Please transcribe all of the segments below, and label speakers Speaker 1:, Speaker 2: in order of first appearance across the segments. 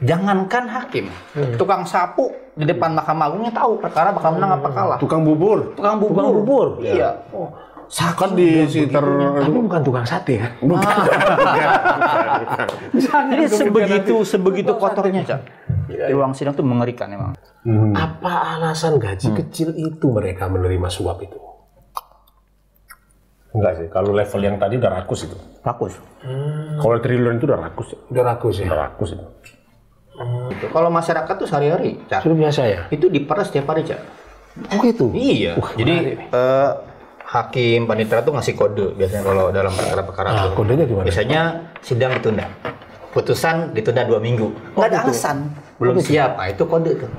Speaker 1: Jangankan hakim, tukang sapu di depan Mahkamah Agungnya tahu perkara bakal menang apa kalah.
Speaker 2: Tukang bubur.
Speaker 1: Tukang bubur. Iya. Oh,
Speaker 2: Kan di sitar
Speaker 3: Tapi bukan tukang sate kan?
Speaker 1: Jadi sebegitu kotornya, Cak. Di ruang sidang tuh mengerikan emang.
Speaker 3: Apa alasan gaji kecil itu mereka menerima suap itu?
Speaker 2: Enggak sih, kalau level yang tadi udah rakus itu.
Speaker 1: Rakus.
Speaker 2: Kalau triliun itu udah rakus.
Speaker 3: Udah rakus ya?
Speaker 2: Udah rakus itu.
Speaker 1: Kalau masyarakat tuh sehari-hari, Cak.
Speaker 3: Sudah biasa ya?
Speaker 1: Itu diperas setiap hari, Cak.
Speaker 3: Oh gitu?
Speaker 1: Iya. Jadi hakim, panitera tuh ngasih kode biasanya kalau dalam perkara-perkara itu.
Speaker 3: Kodenya gimana?
Speaker 1: Biasanya sidang ditunda. Putusan ditunda 2 minggu. Nggak ada alasan. Belum siap. Nah, itu kode tuh.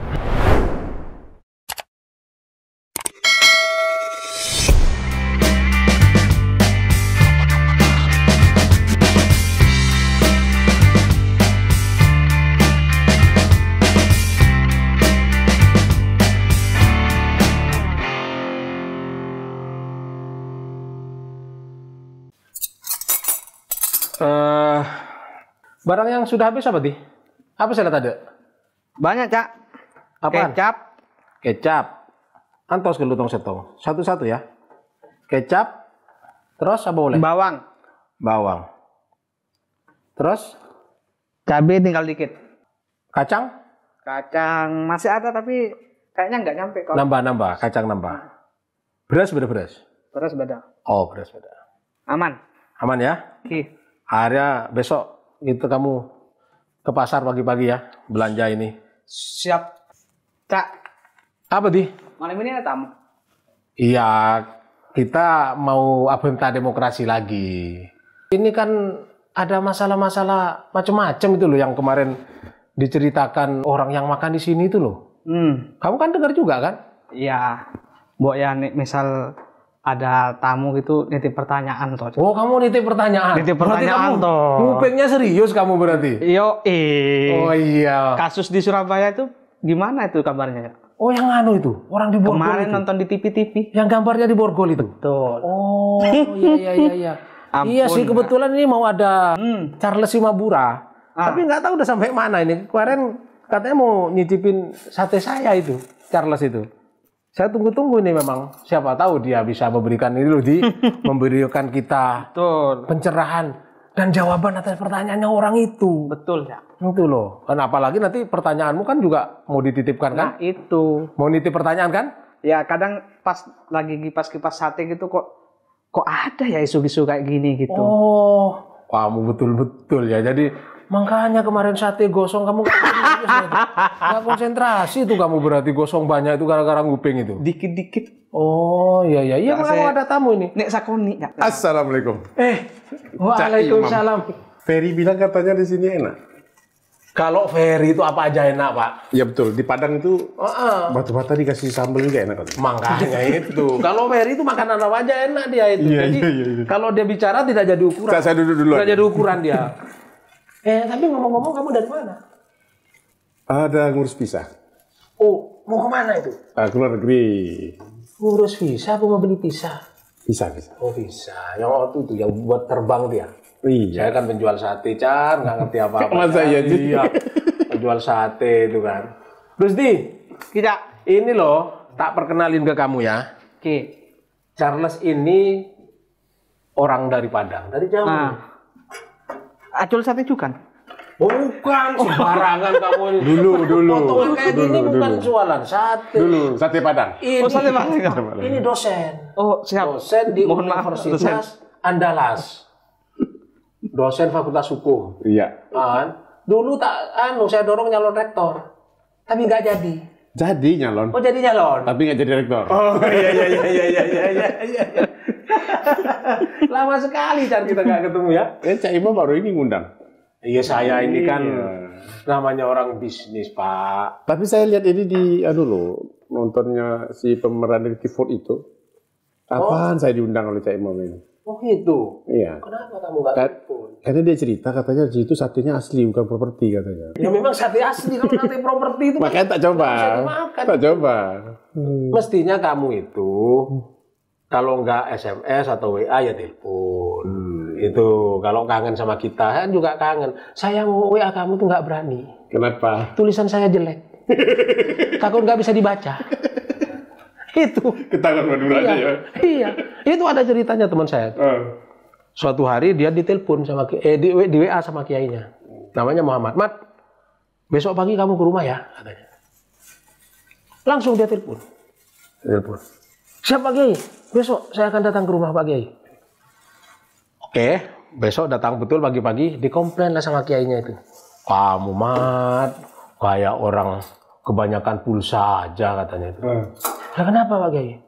Speaker 3: Barang yang sudah habis apa, Di? Apa saya lihat ada?
Speaker 4: Banyak, Cak.
Speaker 3: Apaan?
Speaker 4: Kecap.
Speaker 3: Antos ke lutong setong. Satu-satu ya. Kecap. Terus apa boleh?
Speaker 4: Bawang.
Speaker 3: Terus
Speaker 4: Cabai tinggal dikit.
Speaker 3: kacang?
Speaker 4: Kacang masih ada tapi kayaknya nggak nyampe kalau.
Speaker 3: Nambah. Kacang nambah. Beras beda beras.
Speaker 4: Beras beda.
Speaker 3: Oh, beras beda.
Speaker 4: Aman.
Speaker 3: Aman ya?
Speaker 4: Oke.
Speaker 3: Akhirnya besok itu kamu ke pasar pagi-pagi ya, belanja ini.
Speaker 4: Siap. Cak,
Speaker 3: Apa, Di?
Speaker 4: malam ini ada tamu.
Speaker 3: Iya, kita mau abenta demokrasi lagi. Ini kan ada masalah-masalah macam-macam itu loh yang kemarin diceritakan orang yang makan di sini itu loh. Kamu kan dengar juga kan?
Speaker 4: Iya. Mbok ya misal ada tamu gitu nitip pertanyaan toh.
Speaker 3: Oh, kamu nitip pertanyaan.
Speaker 4: Nitip
Speaker 3: Berarti
Speaker 4: pertanyaan
Speaker 3: kamu
Speaker 4: toh.
Speaker 3: ngupingnya serius kamu berarti? Oh iya.
Speaker 4: Kasus di Surabaya itu gimana itu kabarnya?
Speaker 3: Oh, yang anu itu, orang di Borgol
Speaker 4: Kemarin
Speaker 3: itu.
Speaker 4: nonton di TV-TV.
Speaker 3: Yang gambarnya di Borgol itu.
Speaker 4: Betul.
Speaker 3: Oh, iya.
Speaker 4: Ampun,
Speaker 3: Iya sih, kebetulan ini mau ada Charles Simabura.
Speaker 4: Ah.
Speaker 3: Tapi nggak tahu udah sampai mana ini. Kemarin katanya mau nyicipin sate saya itu, Charles itu. Saya tunggu-tunggu ini memang. Siapa tahu dia bisa memberikan ini loh, Di. Memberikan kita
Speaker 4: Betul.
Speaker 3: pencerahan dan jawaban atas pertanyaannya orang itu.
Speaker 4: Betul, ya.
Speaker 3: Itu loh. Kan apalagi nanti pertanyaanmu kan juga mau dititipkan kan?
Speaker 4: Nah, itu.
Speaker 3: Mau nitip pertanyaan kan?
Speaker 4: Ya kadang pas lagi kipas-kipas sate gitu kok ada ya isu-isu kayak gini gitu.
Speaker 3: Oh, kamu betul-betul ya. Jadi makanya kemarin sate gosong kamu nggak konsentrasi tuh kamu berarti gosong banyak itu gara-gara nguping itu.
Speaker 4: Dikit-dikit.
Speaker 3: Oh iya.
Speaker 4: Nggak,
Speaker 3: Kamu ada tamu ini.
Speaker 4: Nek sakoni. Ya.
Speaker 2: Assalamualaikum.
Speaker 3: Waalaikumsalam.
Speaker 2: Ferry bilang katanya di sini enak.
Speaker 3: Kalau Ferry itu apa aja enak, Pak.
Speaker 2: Ya betul, di Padang itu batu-bata dikasih sambal juga enak.
Speaker 3: Makanya itu. Kalau Ferry itu makanan apa aja enak dia itu.
Speaker 2: Iya,
Speaker 3: Jadi
Speaker 2: iya.
Speaker 3: kalau dia bicara tidak jadi ukuran.
Speaker 2: Saya duduk dulu.
Speaker 3: Tidak jadi ukuran dia. Tapi ngomong-ngomong kamu dari mana?
Speaker 2: Ada ngurus visa.
Speaker 3: Oh, mau kemana itu?
Speaker 2: Keluar negeri.
Speaker 3: Ngurus visa apa mau beli visa?
Speaker 2: Visa.
Speaker 3: Oh visa, yang waktu itu yang buat terbang dia.
Speaker 2: Iya.
Speaker 3: Saya kan penjual sate, Chan, nggak ngerti apa-apa.
Speaker 2: Masa iya, Ji?
Speaker 3: Iya, penjual sate itu kan. Terus Di,
Speaker 4: Kita.
Speaker 3: ini loh, tak perkenalin ke kamu ya.
Speaker 4: Oke.
Speaker 3: Charles ini orang dari Padang, dari Jawa.
Speaker 4: Nah. Acul sate juga kan?
Speaker 3: Bukan, sembarangan kamu ini.
Speaker 2: Dulu.
Speaker 3: Potongan kayak gini bukan jualan sate.
Speaker 2: Dulu, sate Padang.
Speaker 3: Ini,
Speaker 4: sate Padang.
Speaker 3: ini dosen.
Speaker 4: Oh, siap.
Speaker 3: Dosen di
Speaker 4: Mohon maaf,
Speaker 3: Universitas Andalas. Dosen Fakultas Hukum.
Speaker 2: Iya.
Speaker 3: Kan? Dulu saya dorong nyalon rektor. Tapi nggak jadi.
Speaker 2: Jadi nyalon.
Speaker 3: Oh, jadi nyalon.
Speaker 2: Tapi nggak jadi rektor.
Speaker 3: Oh, iya. Lama sekali Chan kita nggak ketemu ya.
Speaker 2: Cak Imam baru ini ngundang.
Speaker 3: Iya, saya ini kan
Speaker 2: Iya.
Speaker 3: namanya orang bisnis, Pak.
Speaker 2: Tapi saya lihat ini di nontonnya si pemeran Ricky Ford itu. Apaan saya diundang oleh Cak Imam ini?
Speaker 3: Oh gitu.
Speaker 2: Iya.
Speaker 3: Kenapa kamu nggak telepon?
Speaker 2: Karena dia cerita katanya di situ satenya asli bukan properti katanya.
Speaker 3: Ya memang sate asli, kalau sate properti itu.
Speaker 2: Makanya tak coba.
Speaker 3: bisa dimakan.
Speaker 2: Tak coba.
Speaker 3: Mestinya kamu itu kalau nggak SMS atau WA ya telepon. Itu kalau kangen sama kita, kan juga kangen. Saya mau WA kamu tuh nggak berani.
Speaker 2: Kenapa?
Speaker 3: Tulisan saya jelek. Takut nggak bisa dibaca. Itu.
Speaker 2: Ketahuan Maduranya ya.
Speaker 3: Iya. Itu ada ceritanya teman saya. Suatu hari dia ditelepon sama di WA sama kiainya. Namanya Muhammad. Mat, besok pagi kamu ke rumah ya, katanya. Langsung dia telepon. Siap Pak Kiai, besok saya akan datang ke rumah Pak Kiai. Oke, besok datang betul pagi-pagi, dikomplain lah sama kiainya itu. Kamu Mat, kayak orang kebanyakan pulsa aja katanya itu. Lah kenapa Pak Kiai?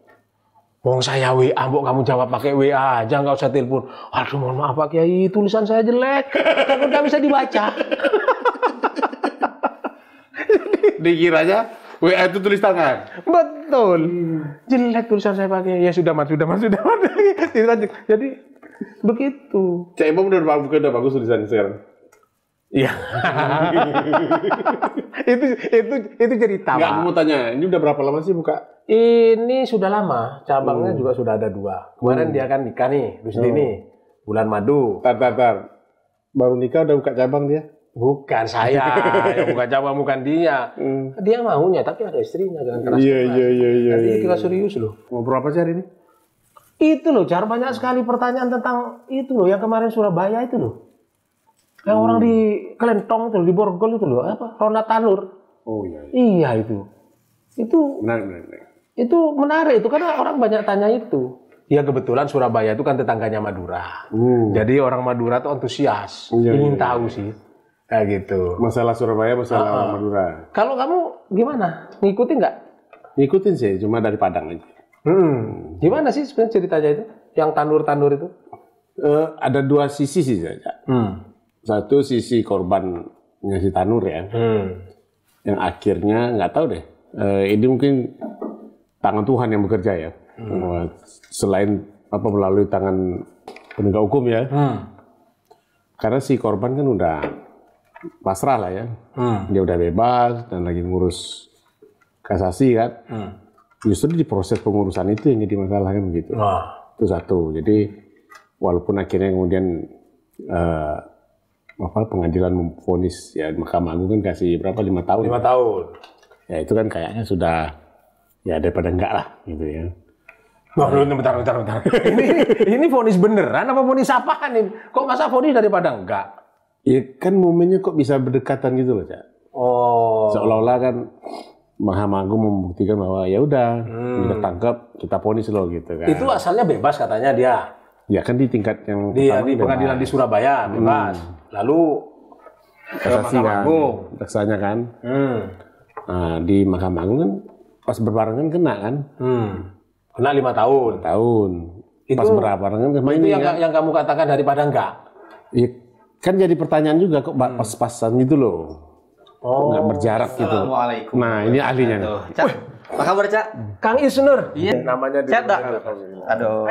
Speaker 3: Wong saya WA, mbok kamu jawab pakai WA aja, nggak usah telepon. Aduh mohon maaf Pak Kiai, tulisan saya jelek, takut nggak bisa dibaca.
Speaker 2: Dikiranya WA itu tulis tangan.
Speaker 3: Betul. Jelek tulisan saya pakai. Ya sudah Mas. Jadi begitu.
Speaker 2: Cek Imam udah bagus tulisannya sekarang.
Speaker 3: Iya. itu cerita.
Speaker 2: Enggak, aku mau tanya, ini udah berapa lama sih buka?
Speaker 3: Ini sudah lama. Cabangnya juga sudah ada 2. Kemarin dia kan nikah nih, Rusdi nih. Bulan madu.
Speaker 2: Tar. Baru nikah udah buka cabang dia?
Speaker 3: Bukan saya yang buka cabang, bukan dia. Dia maunya, tapi ada istrinya, jangan keras.
Speaker 2: Iya.
Speaker 3: Nanti kita serius loh.
Speaker 2: Ngobrol apa sih hari ini?
Speaker 3: Itu loh, Jar, banyak sekali pertanyaan tentang itu loh, yang kemarin Surabaya itu loh. Yang orang di Kelentong itu loh, di Borgol itu loh, apa? Ronat Tanur.
Speaker 2: Oh iya.
Speaker 3: Iya itu.
Speaker 2: Menarik.
Speaker 3: Itu menarik itu karena orang banyak tanya itu. Ya kebetulan Surabaya itu kan tetangganya Madura. Jadi orang Madura tuh antusias, ingin tahu sih. Kayak gitu.
Speaker 2: Masalah Surabaya, masalah Madura.
Speaker 3: Kalau kamu gimana? Ngikutin nggak?
Speaker 2: Ngikutin sih, cuma dari Padang aja.
Speaker 3: Gimana sih sebenarnya ceritanya itu? Yang tanur-tanur itu?
Speaker 2: Ada 2 sisi sih saja. Satu sisi korbannya si Tanur ya. Yang akhirnya nggak tahu deh. Ini mungkin tangan Tuhan yang bekerja ya. Selain melalui tangan penegak hukum ya. Karena si korban kan udah pasrah lah ya. Dia udah bebas dan lagi ngurus kasasi kan. Justru di proses pengurusan itu yang jadi masalah kan begitu. Itu satu. Jadi walaupun akhirnya kemudian pengadilan memvonis ya, Mahkamah Agung kan kasih berapa 5 tahun.
Speaker 3: 5 tahun.
Speaker 2: Ya itu kan kayaknya sudah ya daripada enggak lah gitu ya.
Speaker 3: Bentar. Ini vonis beneran apa vonis apaan ini? Kok masa vonis daripada enggak?
Speaker 2: Ya kan momennya kok bisa berdekatan gitu loh, Cak.
Speaker 3: Oh.
Speaker 2: Seolah-olah kan Mahkamah Agung membuktikan bahwa ya udah kita tangkap, kita vonis loh gitu kan.
Speaker 3: Itu asalnya bebas katanya dia.
Speaker 2: Ya kan di tingkat yang
Speaker 3: di pengadilan di Surabaya bebas. Lalu
Speaker 2: kasasi kan, jaksanya kan. Nah, di Mahkamah Agung kan pas berbarengan kena kan.
Speaker 3: Kena 5 tahun.
Speaker 2: Pas berbarengan kan
Speaker 3: itu yang kamu katakan daripada enggak.
Speaker 2: Ya, kan jadi pertanyaan juga kok pas-pasan gitu loh. Nggak berjarak gitu.
Speaker 1: Assalamualaikum.
Speaker 2: Nah, ini ahlinya nih.
Speaker 1: Cak, apa kabar Cak?
Speaker 3: Kang Isnur.
Speaker 1: Iya.
Speaker 3: Namanya
Speaker 1: Cak dah. Aduh.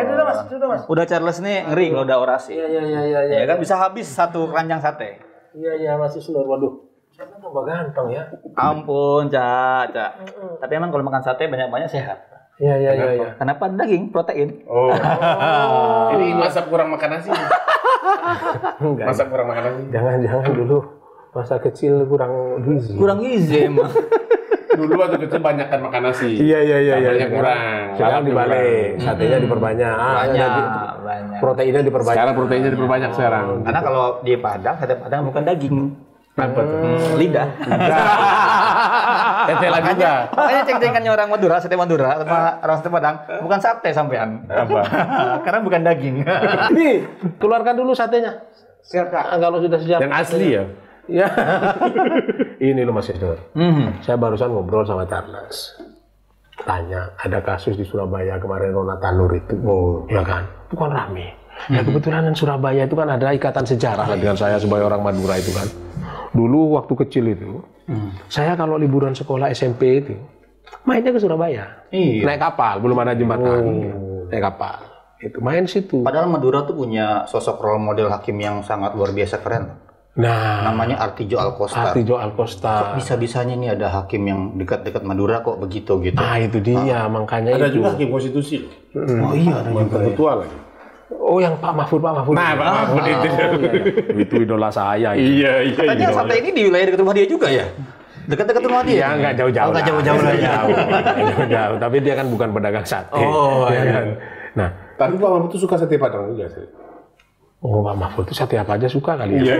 Speaker 3: Sudah Mas.
Speaker 1: Udah Charles nih ngeri kalau udah orasi.
Speaker 3: Iya.
Speaker 1: Ya kan bisa habis 1 keranjang sate.
Speaker 3: Iya Mas Isnur. Waduh. Saya tambah ganteng ya.
Speaker 1: Ampun, Cak. Tapi emang kalau makan sate banyak-banyak sehat.
Speaker 3: Iya.
Speaker 1: Kenapa? Daging, protein.
Speaker 2: Oh. Ini masa kurang makan nasi.
Speaker 3: Enggak.
Speaker 2: Masa kurang makan nasi.
Speaker 3: Jangan dulu. Masa kecil kurang gizi.
Speaker 1: Kurang gizi emang.
Speaker 2: Dulu waktu kecil banyak kan makan nasi.
Speaker 3: Iya.
Speaker 2: Sambalnya kurang.
Speaker 3: Sekarang dibalik. Satenya diperbanyak.
Speaker 1: Banyak.
Speaker 3: Proteinnya diperbanyak.
Speaker 2: Sekarang proteinnya diperbanyak sekarang.
Speaker 1: Karena kalau di Padang, sate Padang bukan daging.
Speaker 2: Apa tuh?
Speaker 1: Lidah.
Speaker 2: Tetelan juga.
Speaker 1: Makanya ceng-cengannya orang Madura, sate Madura sama orang sate Padang bukan sate sampean.
Speaker 2: Apa?
Speaker 1: Karena bukan daging.
Speaker 3: Nih, keluarkan dulu satenya.
Speaker 1: Siap, Kak.
Speaker 3: Kalau sudah siap.
Speaker 2: Yang asli ya?
Speaker 3: Ya. Ini loh Mas Isnur. Saya barusan ngobrol sama Charles. Tanya, ada kasus di Surabaya kemarin Ronat Tanur itu. Ya kan? Itu kan rame. Ya kebetulan Surabaya itu kan ada ikatan sejarah lah dengan saya sebagai orang Madura itu kan. Dulu waktu kecil itu, saya kalau liburan sekolah SMP itu, mainnya ke Surabaya.
Speaker 1: Iya.
Speaker 3: Naik kapal, belum ada jembatan. Naik kapal. Itu main situ.
Speaker 1: Padahal Madura tuh punya sosok role model hakim yang sangat luar biasa keren.
Speaker 3: Nah,
Speaker 1: namanya Artijo Alkostar.
Speaker 3: Artijo Alkostar.
Speaker 1: Kok bisa-bisanya nih ada hakim yang dekat-dekat Madura kok begitu gitu.
Speaker 3: Ah, itu dia, makanya
Speaker 2: ada
Speaker 3: itu.
Speaker 2: juga hakim konstitusi.
Speaker 1: Oh iya, ada juga.
Speaker 2: Ketua lagi.
Speaker 3: Oh, yang Pak Mahfud.
Speaker 2: Nah, Pak Mahfud itu.
Speaker 3: Itu idola saya.
Speaker 2: Iya.
Speaker 1: Katanya sate ini di wilayah dekat rumah dia juga ya? Dekat-dekat rumah dia?
Speaker 3: Ya, nggak jauh-jauh.
Speaker 1: Nggak jauh-jauh lah ya.
Speaker 3: Jauh, tapi dia kan bukan pedagang sate.
Speaker 1: Oh,
Speaker 3: ya
Speaker 1: iya.
Speaker 3: kan? Nah,
Speaker 2: Tapi Pak Mahfud itu suka sate Padang juga sih.
Speaker 3: oh Pak Mahfud itu sate apa aja suka kali ya.
Speaker 2: Iya.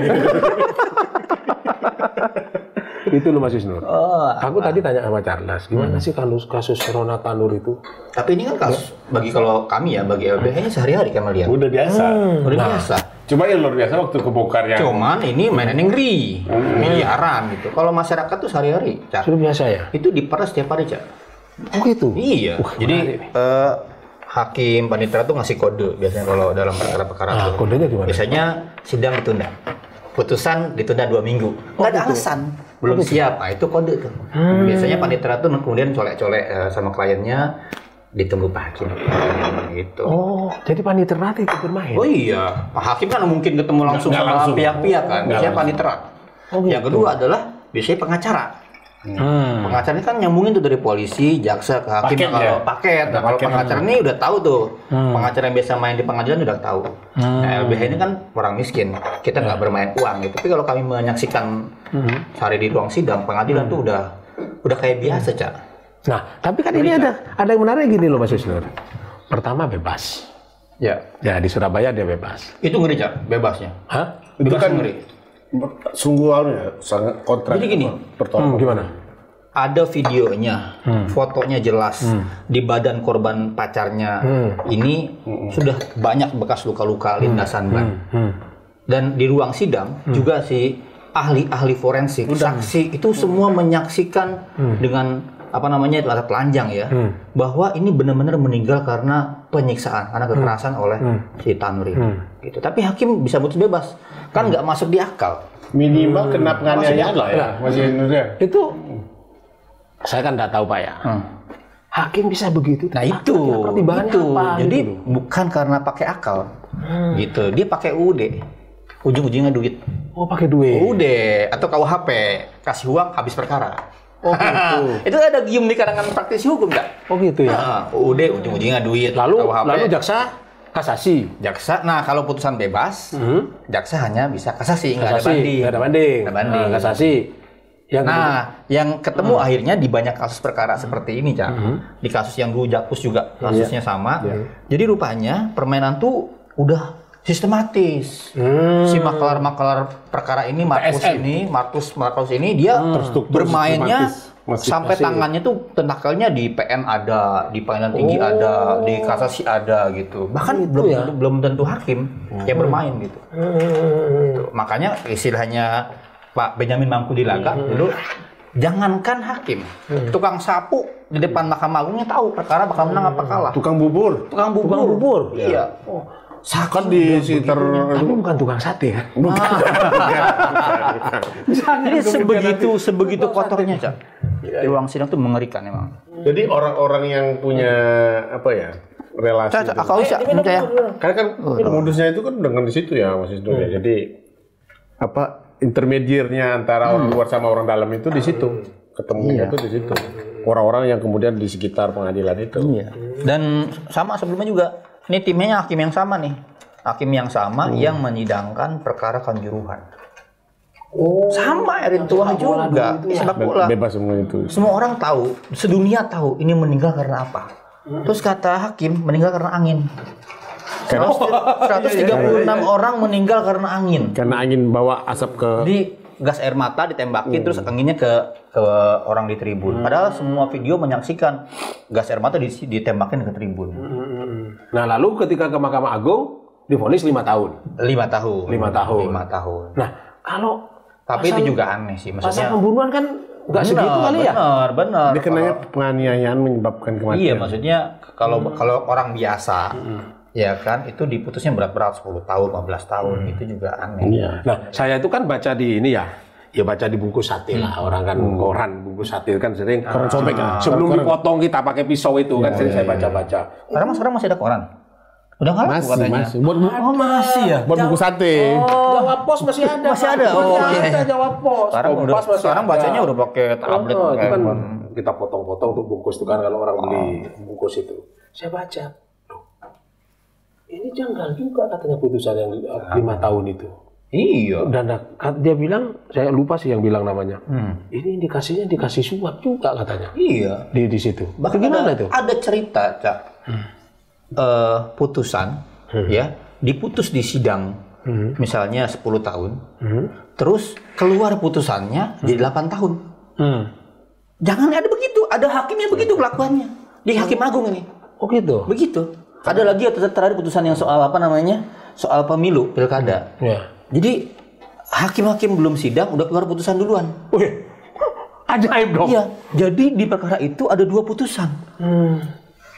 Speaker 3: Itu loh Mas Isnur.
Speaker 1: Oh,
Speaker 3: Aku tadi tanya sama Charles, gimana sih kasus Rona Tanur itu?
Speaker 1: tapi ini kan kasus bagi kalau kami ya, bagi LBH ini sehari-hari kan melihat.
Speaker 2: Udah biasa.
Speaker 1: Udah biasa.
Speaker 2: Cuma yang luar biasa waktu kebongkar yang
Speaker 1: Cuman ini mainan yang ngeri, miliaran gitu. Kalau masyarakat tuh sehari-hari, Cak,
Speaker 3: Sudah biasa ya?
Speaker 1: itu diperas setiap hari, Cak.
Speaker 3: Oh gitu?
Speaker 1: Iya. Jadi hakim panitera tuh ngasih kode biasanya kalau dalam perkara-perkara
Speaker 3: Nah,
Speaker 1: tuh.
Speaker 3: kodenya gimana?
Speaker 1: Biasanya sidang ditunda. Putusan ditunda 2 minggu. Nggak ada alasan. Belum siap. Nah, itu kode tuh. Biasanya panitera tuh kemudian colek-colek sama kliennya ditunggu Pak Hakim. Gitu.
Speaker 3: Oh, jadi panitera itu bermain?
Speaker 1: Oh iya, Pak Hakim kan mungkin ketemu langsung
Speaker 2: Nggak
Speaker 1: sama
Speaker 2: langsung.
Speaker 1: pihak-pihak kan. Biasanya panitera.
Speaker 3: Oh, gitu.
Speaker 1: Yang kedua adalah biasanya pengacara. Pengacara ini kan nyambungin tuh dari polisi, jaksa ke hakim.
Speaker 2: Paket
Speaker 1: Kalau
Speaker 2: ya?
Speaker 1: paket, nah, kalau pengacara ini udah tahu tuh. Pengacara yang biasa main di pengadilan udah tahu. Nah, LBH ini kan orang miskin, kita nggak bermain uang gitu. Tapi kalau kami menyaksikan sehari di ruang sidang pengadilan tuh udah kayak biasa, Cak.
Speaker 3: Nah, tapi kan ini ada yang menarik gini loh Mas Isnur. Pertama bebas.
Speaker 1: Ya,
Speaker 3: Ya di Surabaya dia bebas.
Speaker 1: itu ngeri, Cak, bebasnya.
Speaker 3: Hah?
Speaker 2: itu
Speaker 1: Bebas
Speaker 2: kan
Speaker 1: ngeri.
Speaker 2: sungguh ya, sangat kontrak.
Speaker 1: Jadi gini,
Speaker 2: pertolongan.
Speaker 3: Gimana?
Speaker 1: ada videonya, fotonya jelas di badan korban pacarnya ini sudah banyak bekas luka-luka lindasan ban. Dan di ruang sidang juga si ahli-ahli forensik, saksi itu semua menyaksikan dengan apa namanya latar telanjang ya, bahwa ini benar-benar meninggal karena penyiksaan, karena kekerasan oleh si Tanur ini. Gitu. Tapi hakim bisa putus bebas, kan nggak masuk di akal.
Speaker 2: Minimal kena penganiayaan lah ya, masih Indonesia.
Speaker 3: Itu saya kan nggak tahu Pak ya. Hakim bisa begitu.
Speaker 1: Nah itu,
Speaker 3: pertimbangannya
Speaker 1: itu.
Speaker 3: apa?
Speaker 1: Jadi
Speaker 3: gitu loh.
Speaker 1: bukan karena pakai akal, gitu. Dia pakai UUD, ujung-ujungnya duit.
Speaker 3: Oh pakai duit.
Speaker 1: UUD atau KUHP, kasih uang habis perkara.
Speaker 3: Oh gitu.
Speaker 1: Itu ada gium di kalangan praktisi hukum nggak?
Speaker 3: Oh gitu ya.
Speaker 1: UUD ujung-ujungnya duit.
Speaker 3: Lalu
Speaker 1: KUHP,
Speaker 3: jaksa kasasi.
Speaker 1: jaksa. Nah kalau putusan bebas, jaksa hanya bisa kasasi, nggak ada
Speaker 3: Kasasi.
Speaker 1: banding.
Speaker 3: Nggak ada banding.
Speaker 1: Nggak banding.
Speaker 3: Nah, kasasi.
Speaker 1: Yang ketemu akhirnya di banyak kasus perkara seperti ini, Cak. Di kasus yang dulu Jakpus juga kasusnya sama. Jadi rupanya permainan tuh udah sistematis. Si makelar-makelar perkara ini, Markus ini dia bermainnya sampai tangannya tuh tentakelnya di PN ada, di pengadilan tinggi ada, di kasasi ada gitu. Bahkan belum tentu hakim yang bermain gitu. Tuh, makanya istilahnya Pak Benyamin Mangku Dilaga dulu, jangankan hakim, tukang sapu di depan Mahkamah Agungnya tahu perkara bakal menang apa kalah.
Speaker 2: Tukang bubur.
Speaker 1: Tukang bubur. Iya.
Speaker 2: Kan di sekitar
Speaker 3: Tapi bukan tukang sate kan?
Speaker 1: Jadi sebegitu kotornya, Cak. Di ruang sidang tuh mengerikan emang.
Speaker 2: Jadi orang-orang yang punya apa ya relasi.
Speaker 1: Cak, aku bisa minta ya.
Speaker 2: Karena kan modusnya itu kan dengan di situ ya Mas Isnur ya. Jadi apa intermediirnya antara orang luar sama orang dalam itu di situ. Ketemunya itu di situ. Orang-orang yang kemudian di sekitar pengadilan itu.
Speaker 1: Iya. Dan sama sebelumnya juga, ini timnya hakim yang sama nih. Hakim yang sama yang menyidangkan perkara Kanjuruhan. Sama Erin Tuah juga. Sepak bola.
Speaker 2: Bebas semua itu.
Speaker 1: Semua orang tahu, sedunia tahu ini meninggal karena apa. Terus kata hakim meninggal karena angin. 136 orang meninggal karena angin.
Speaker 2: Karena angin bawa asap ke
Speaker 1: Di gas air mata ditembakin terus anginnya ke orang di tribun. Padahal semua video menyaksikan gas air mata ditembakin ke tribun.
Speaker 3: Nah lalu ketika ke Mahkamah Agung divonis 5 tahun.
Speaker 1: 5 tahun.
Speaker 3: 5 tahun.
Speaker 1: 5 tahun.
Speaker 3: Nah kalau
Speaker 1: Tapi itu juga aneh sih,
Speaker 3: pasal
Speaker 1: maksudnya.
Speaker 3: pembunuhan kan nggak segitu kali ya?
Speaker 1: Benar.
Speaker 2: dia kenanya penganiayaan menyebabkan kematian.
Speaker 1: Iya, maksudnya kalau orang biasa ya kan itu diputusnya berat-berat 10 tahun, 15 tahun itu juga aneh.
Speaker 2: Iya.
Speaker 3: Nah, saya itu kan baca di ini ya baca di bungkus sate lah. Orang kan koran bungkus sate kan sering koran sobek. Sebelum dipotong kita pakai pisau itu kan sering saya baca-baca.
Speaker 1: Sekarang masih ada koran? Udah nggak laku katanya.
Speaker 2: Masih. Buat
Speaker 1: Masih ya?
Speaker 2: buat buku sate.
Speaker 3: Jawa Pos masih ada.
Speaker 1: Masih ada. Oh, iya.
Speaker 3: Ada Jawa Pos.
Speaker 1: Sekarang bacanya udah pakai tablet.
Speaker 3: Itu kan kita potong-potong untuk bungkus itu kan kalau orang beli bungkus itu. Saya baca. Loh, ini janggal juga katanya putusan yang 5 tahun itu.
Speaker 1: Iya.
Speaker 3: Dan dia bilang, saya lupa sih yang bilang namanya. Ini indikasinya dikasih suap juga katanya.
Speaker 1: Iya.
Speaker 3: Di situ.
Speaker 1: Bahkan
Speaker 3: gimana itu?
Speaker 1: Ada cerita, Cak. Putusan, ya, diputus di sidang, misalnya 10 tahun, terus keluar putusannya jadi 8 tahun. Jangan ada begitu, ada hakim yang begitu kelakuannya. Di Hakim Agung ini.
Speaker 3: Oh gitu?
Speaker 1: Begitu. Ada lagi terakhir putusan yang soal apa namanya? Soal pemilu, pilkada.
Speaker 3: Ya.
Speaker 1: Jadi hakim-hakim belum sidang udah keluar putusan duluan.
Speaker 3: Wih, ajaib dong.
Speaker 1: Iya. Jadi di perkara itu ada 2 putusan.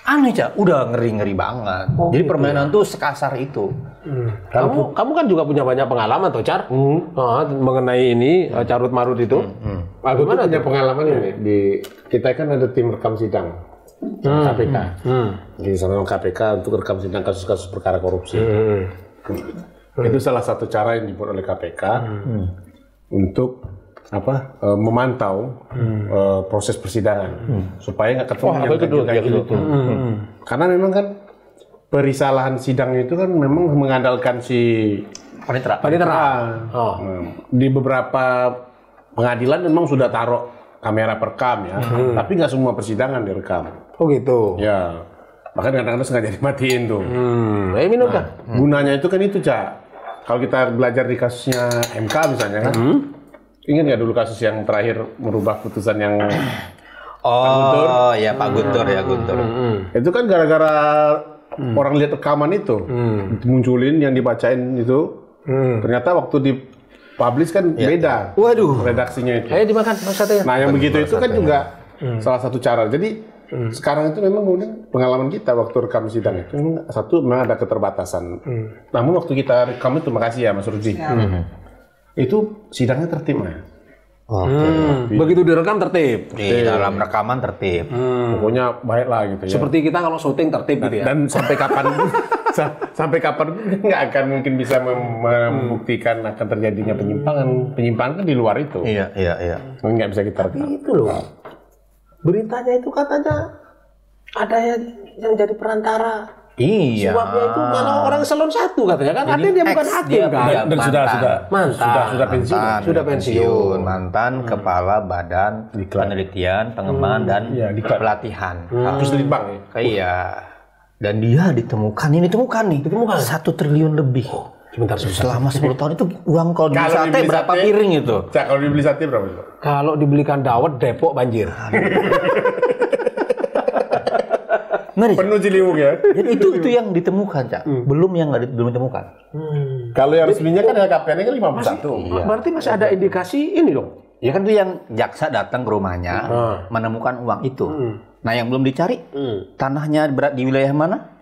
Speaker 1: Aneh, Cak. Udah ngeri-ngeri banget. Jadi
Speaker 3: gitu
Speaker 1: permainan tuh sekasar itu.
Speaker 3: Kamu kan juga punya banyak pengalaman toh, Car? Mengenai ini carut marut itu.
Speaker 2: Aku tuh punya pengalaman ini. Kita kan ada tim rekam sidang KPK. Di sana KPK untuk rekam sidang kasus-kasus perkara korupsi. Itu salah satu cara yang dibuat oleh KPK untuk memantau proses persidangan supaya nggak ketemu yang gitu. Karena memang kan perisalahan sidang itu kan memang mengandalkan si
Speaker 1: Panitera.
Speaker 2: Di beberapa pengadilan memang sudah taruh kamera perekam ya, tapi nggak semua persidangan direkam.
Speaker 3: Oh gitu.
Speaker 2: Ya, bahkan kadang-kadang sengaja dimatiin tuh.
Speaker 3: Minum kan?
Speaker 2: Gunanya itu kan itu, Cak. Kalau kita belajar di kasusnya MK misalnya kan, ingat nggak dulu kasus yang terakhir merubah putusan yang
Speaker 1: Oh, ya Pak Guntur ya Guntur.
Speaker 2: itu kan gara-gara orang lihat rekaman itu, munculin yang dibacain itu, ternyata waktu dipublish kan beda.
Speaker 1: Waduh.
Speaker 2: Redaksinya itu.
Speaker 3: Ayo dimakan sate.
Speaker 2: Nah yang begitu itu kan juga salah satu cara. Jadi sekarang itu memang kemudian pengalaman kita waktu rekam sidang itu memang ada keterbatasan. Namun waktu kita rekam itu, makasih ya Mas Rudi, itu sidangnya tertib Mas.
Speaker 3: Begitu direkam tertib.
Speaker 1: Di dalam rekaman tertib.
Speaker 2: Pokoknya baik lah gitu ya.
Speaker 3: Seperti kita kalau syuting tertib gitu ya.
Speaker 2: Dan sampai kapan sampai kapan nggak akan mungkin bisa membuktikan akan terjadinya penyimpangan. Penyimpangan kan di luar itu.
Speaker 1: Iya.
Speaker 2: Nggak bisa kita rekam.
Speaker 3: Itu loh. Beritanya itu katanya ada yang jadi perantara.
Speaker 1: Iya.
Speaker 3: Suapnya itu malah orang eselon 1 katanya kan. Artinya dia bukan hakim kan.
Speaker 2: Dan sudah pensiun.
Speaker 3: Sudah pensiun.
Speaker 1: Mantan kepala Badan Penelitian, Pengembangan dan Pelatihan.
Speaker 2: Terus di bank ya.
Speaker 1: Iya. Dan dia ditemukan nih. 1 triliun lebih.
Speaker 3: Sebentar.
Speaker 1: Selama 10 tahun itu uang kalau di sate berapa piring itu?
Speaker 2: Cak, kalau dibeli sate berapa itu?
Speaker 3: Kalau dibelikan dawet Depok banjir.
Speaker 2: Penuh Ciliwung ya.
Speaker 1: Jadi itu yang ditemukan, Cak. Belum ditemukan.
Speaker 2: Kalau yang resminya kan LKPN kan 51.
Speaker 3: Iya. Berarti masih ada indikasi ini dong.
Speaker 1: Ya kan itu yang jaksa datang ke rumahnya menemukan uang itu. Nah, yang belum dicari tanahnya di wilayah mana?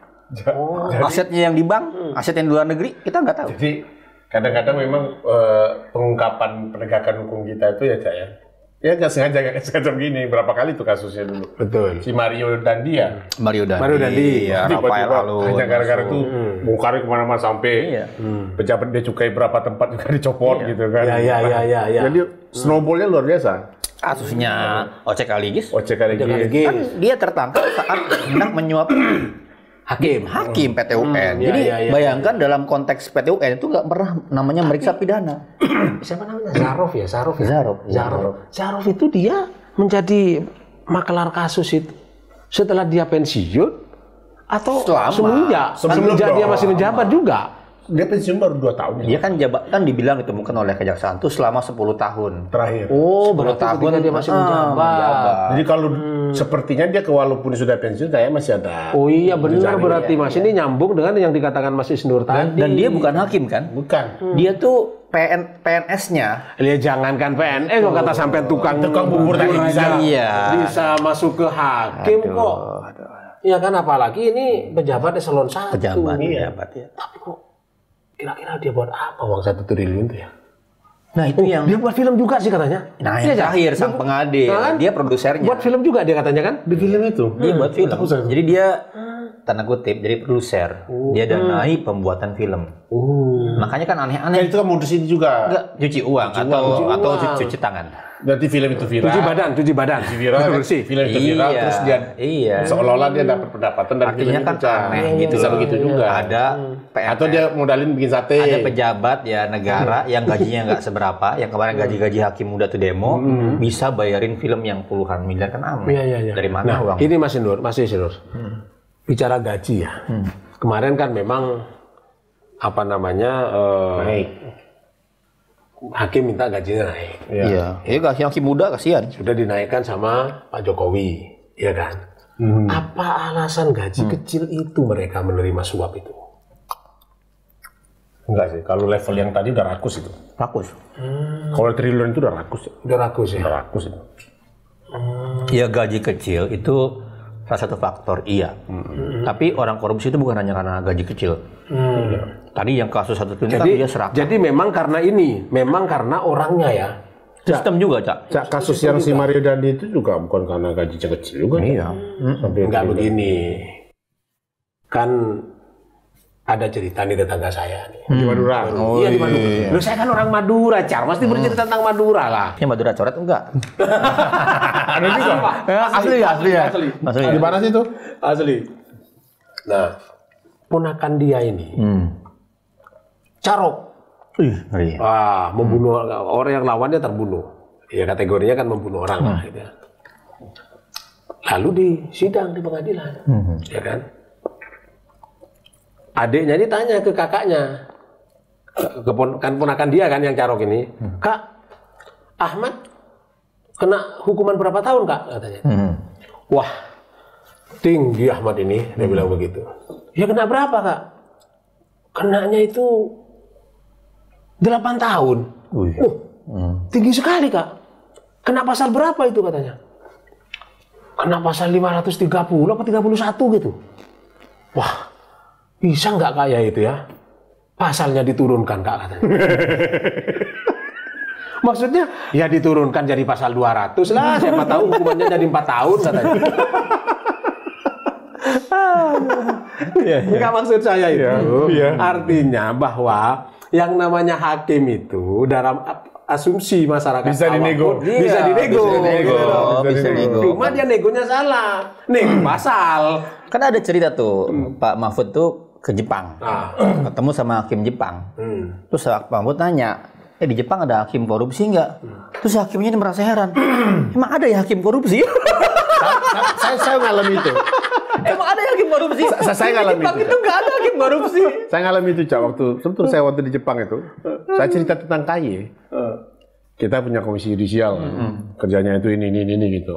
Speaker 1: Asetnya yang di bank, aset yang di luar negeri, kita nggak tahu.
Speaker 2: Jadi kadang-kadang memang pengungkapan penegakan hukum kita itu ya, Cak ya. Ya nggak sengaja begini. Berapa kali tuh kasusnya dulu.
Speaker 3: Betul.
Speaker 2: Si Mario Dandi ya.
Speaker 1: Mario Dandi. Ya, Rafael Alun.
Speaker 2: Hanya gara-gara itu bongkarnya kemana-mana sampai pejabat bea cukai berapa tempat juga dicopot gitu kan.
Speaker 3: Ya.
Speaker 2: Jadi snowballnya luar biasa.
Speaker 1: Kasusnya Ocek Aligis.
Speaker 2: Kan
Speaker 1: dia tertangkap saat hendak menyuap hakim PT UN. Jadi bayangkan dalam konteks PT UN itu nggak pernah namanya meriksa pidana.
Speaker 3: Siapa namanya? Zarov. Zarov itu dia menjadi makelar kasus itu setelah dia pensiun atau semenjak dia masih menjabat juga.
Speaker 2: Dia pensiun baru 2 tahun.
Speaker 1: Dia kan dibilang ditemukan oleh kejaksaan itu selama 10 tahun
Speaker 2: terakhir.
Speaker 3: Oh, berarti tahun dia masih menjabat.
Speaker 2: Jadi kalau sepertinya dia walaupun sudah pensiun kayak masih ada.
Speaker 3: Oh iya benar berarti Mas ini nyambung dengan yang dikatakan Mas Isnur tadi.
Speaker 1: Dan dia bukan hakim kan?
Speaker 2: Bukan.
Speaker 1: Dia tuh PNS-nya.
Speaker 3: Ya jangankan PNS kok kata sampai tukang
Speaker 2: bubur tadi
Speaker 3: bisa masuk ke hakim kok. Ya kan apalagi ini pejabat eselon 1.
Speaker 1: Pejabat ya.
Speaker 3: Tapi kok kira-kira dia buat apa uang 1 triliun itu ya?
Speaker 1: Nah itu yang
Speaker 3: dia buat film juga sih katanya.
Speaker 1: Nah yang terakhir sang pengadil, dia produsernya.
Speaker 3: Buat film juga dia katanya kan?
Speaker 2: Di film itu.
Speaker 1: Dia buat film. Jadi dia tanda kutip jadi produser. Dia danai pembuatan film. Makanya kan aneh-aneh.
Speaker 2: Itu kan modus ini juga.
Speaker 1: Enggak cuci uang atau cuci tangan.
Speaker 2: Berarti film itu viral.
Speaker 3: Cuci badan.
Speaker 2: Viral, bersih. Film itu viral,
Speaker 1: Iya,
Speaker 2: terus dia
Speaker 1: iya.
Speaker 2: seolah-olah dia dapat pendapatan dari film
Speaker 1: Artinya
Speaker 2: itu.
Speaker 1: kan aneh gitu
Speaker 2: Bisa
Speaker 1: loh.
Speaker 2: begitu juga.
Speaker 1: Ada PNS,
Speaker 2: Atau dia modalin bikin sate.
Speaker 1: ada pejabat ya negara yang gajinya nggak seberapa, yang kemarin gaji hakim muda tuh demo, bisa bayarin film yang puluhan miliar, kan aneh.
Speaker 3: Iya.
Speaker 1: Dari mana
Speaker 3: Nah,
Speaker 1: uang?
Speaker 3: ini Mas Nur. Bicara gaji ya. Kemarin kan memang apa namanya
Speaker 2: Naik.
Speaker 3: hakim minta gajinya naik.
Speaker 1: Iya. Ini gaji hakim muda kasihan.
Speaker 3: Sudah dinaikkan sama Pak Jokowi, ya kan? Apa alasan gaji kecil itu mereka menerima suap itu?
Speaker 2: Enggak sih, kalau level yang tadi udah rakus itu.
Speaker 1: Rakus.
Speaker 2: Kalau triliun itu udah rakus.
Speaker 3: Udah rakus ya?
Speaker 2: Udah rakus itu.
Speaker 1: Ya gaji kecil itu salah satu faktor, iya. Tapi orang korupsi itu bukan hanya karena gaji kecil. Tadi yang kasus satu itu kan dia serakah.
Speaker 3: Jadi memang karena ini, memang karena orangnya ya.
Speaker 1: Sistem juga, Cak.
Speaker 2: Cak, kasus yang si Mario Dandi itu juga bukan karena gajinya kecil juga.
Speaker 1: Iya.
Speaker 2: Sampai
Speaker 3: Enggak begini. Kan ada cerita nih tetangga saya nih.
Speaker 2: di Madura.
Speaker 3: Iya di Madura. Loh, saya kan orang Madura, Car. Mesti bercerita tentang Madura lah.
Speaker 1: Yang Madura coret enggak?
Speaker 2: Ada juga.
Speaker 1: Asli ya.
Speaker 2: Di mana sih itu?
Speaker 3: Asli. Nah, ponakan dia ini carok.
Speaker 1: Ngeri.
Speaker 3: Wah, membunuh orang yang lawannya terbunuh. Ya kategorinya kan membunuh orang lah gitu. Lalu di sidang di pengadilan. Ya kan? Adiknya ini tanya ke kakaknya. Kan ponakan dia kan yang carok ini. Kak, Ahmad kena hukuman berapa tahun, Kak? Katanya. Wah, tinggi Ahmad ini, dia bilang begitu. Ya kena berapa, Kak? Kenanya itu 8 tahun. Tinggi sekali, Kak. Kena pasal berapa itu katanya? Kena pasal 530 apa 31 gitu. Wah, bisa nggak kayak itu ya? Pasalnya diturunkan, Kak, katanya. Maksudnya ya diturunkan jadi pasal 200 lah. Siapa tahu hukumannya jadi 4 tahun katanya. Enggak maksud saya itu. Artinya bahwa yang namanya hakim itu dalam asumsi masyarakat
Speaker 2: Bisa dinego.
Speaker 3: Bisa dinego.
Speaker 1: Bisa dinego.
Speaker 3: Cuma dia negonya salah. Nego pasal.
Speaker 1: Kan ada cerita tuh, Pak Mahfud tuh ke Jepang. Ketemu sama hakim Jepang. Terus Pak Mahfud nanya, di Jepang ada hakim korupsi nggak? Terus hakimnya ini merasa heran. Emang ada ya hakim korupsi?
Speaker 2: Saya ngalami itu.
Speaker 1: Emang ada hakim korupsi?
Speaker 2: Saya ngalami
Speaker 1: Jepang
Speaker 2: itu.
Speaker 1: itu nggak ada hakim korupsi.
Speaker 2: Saya ngalami itu, Cak. Waktu di Jepang itu, saya cerita tentang KY. Kita punya komisi yudisial, kerjanya itu ini gitu.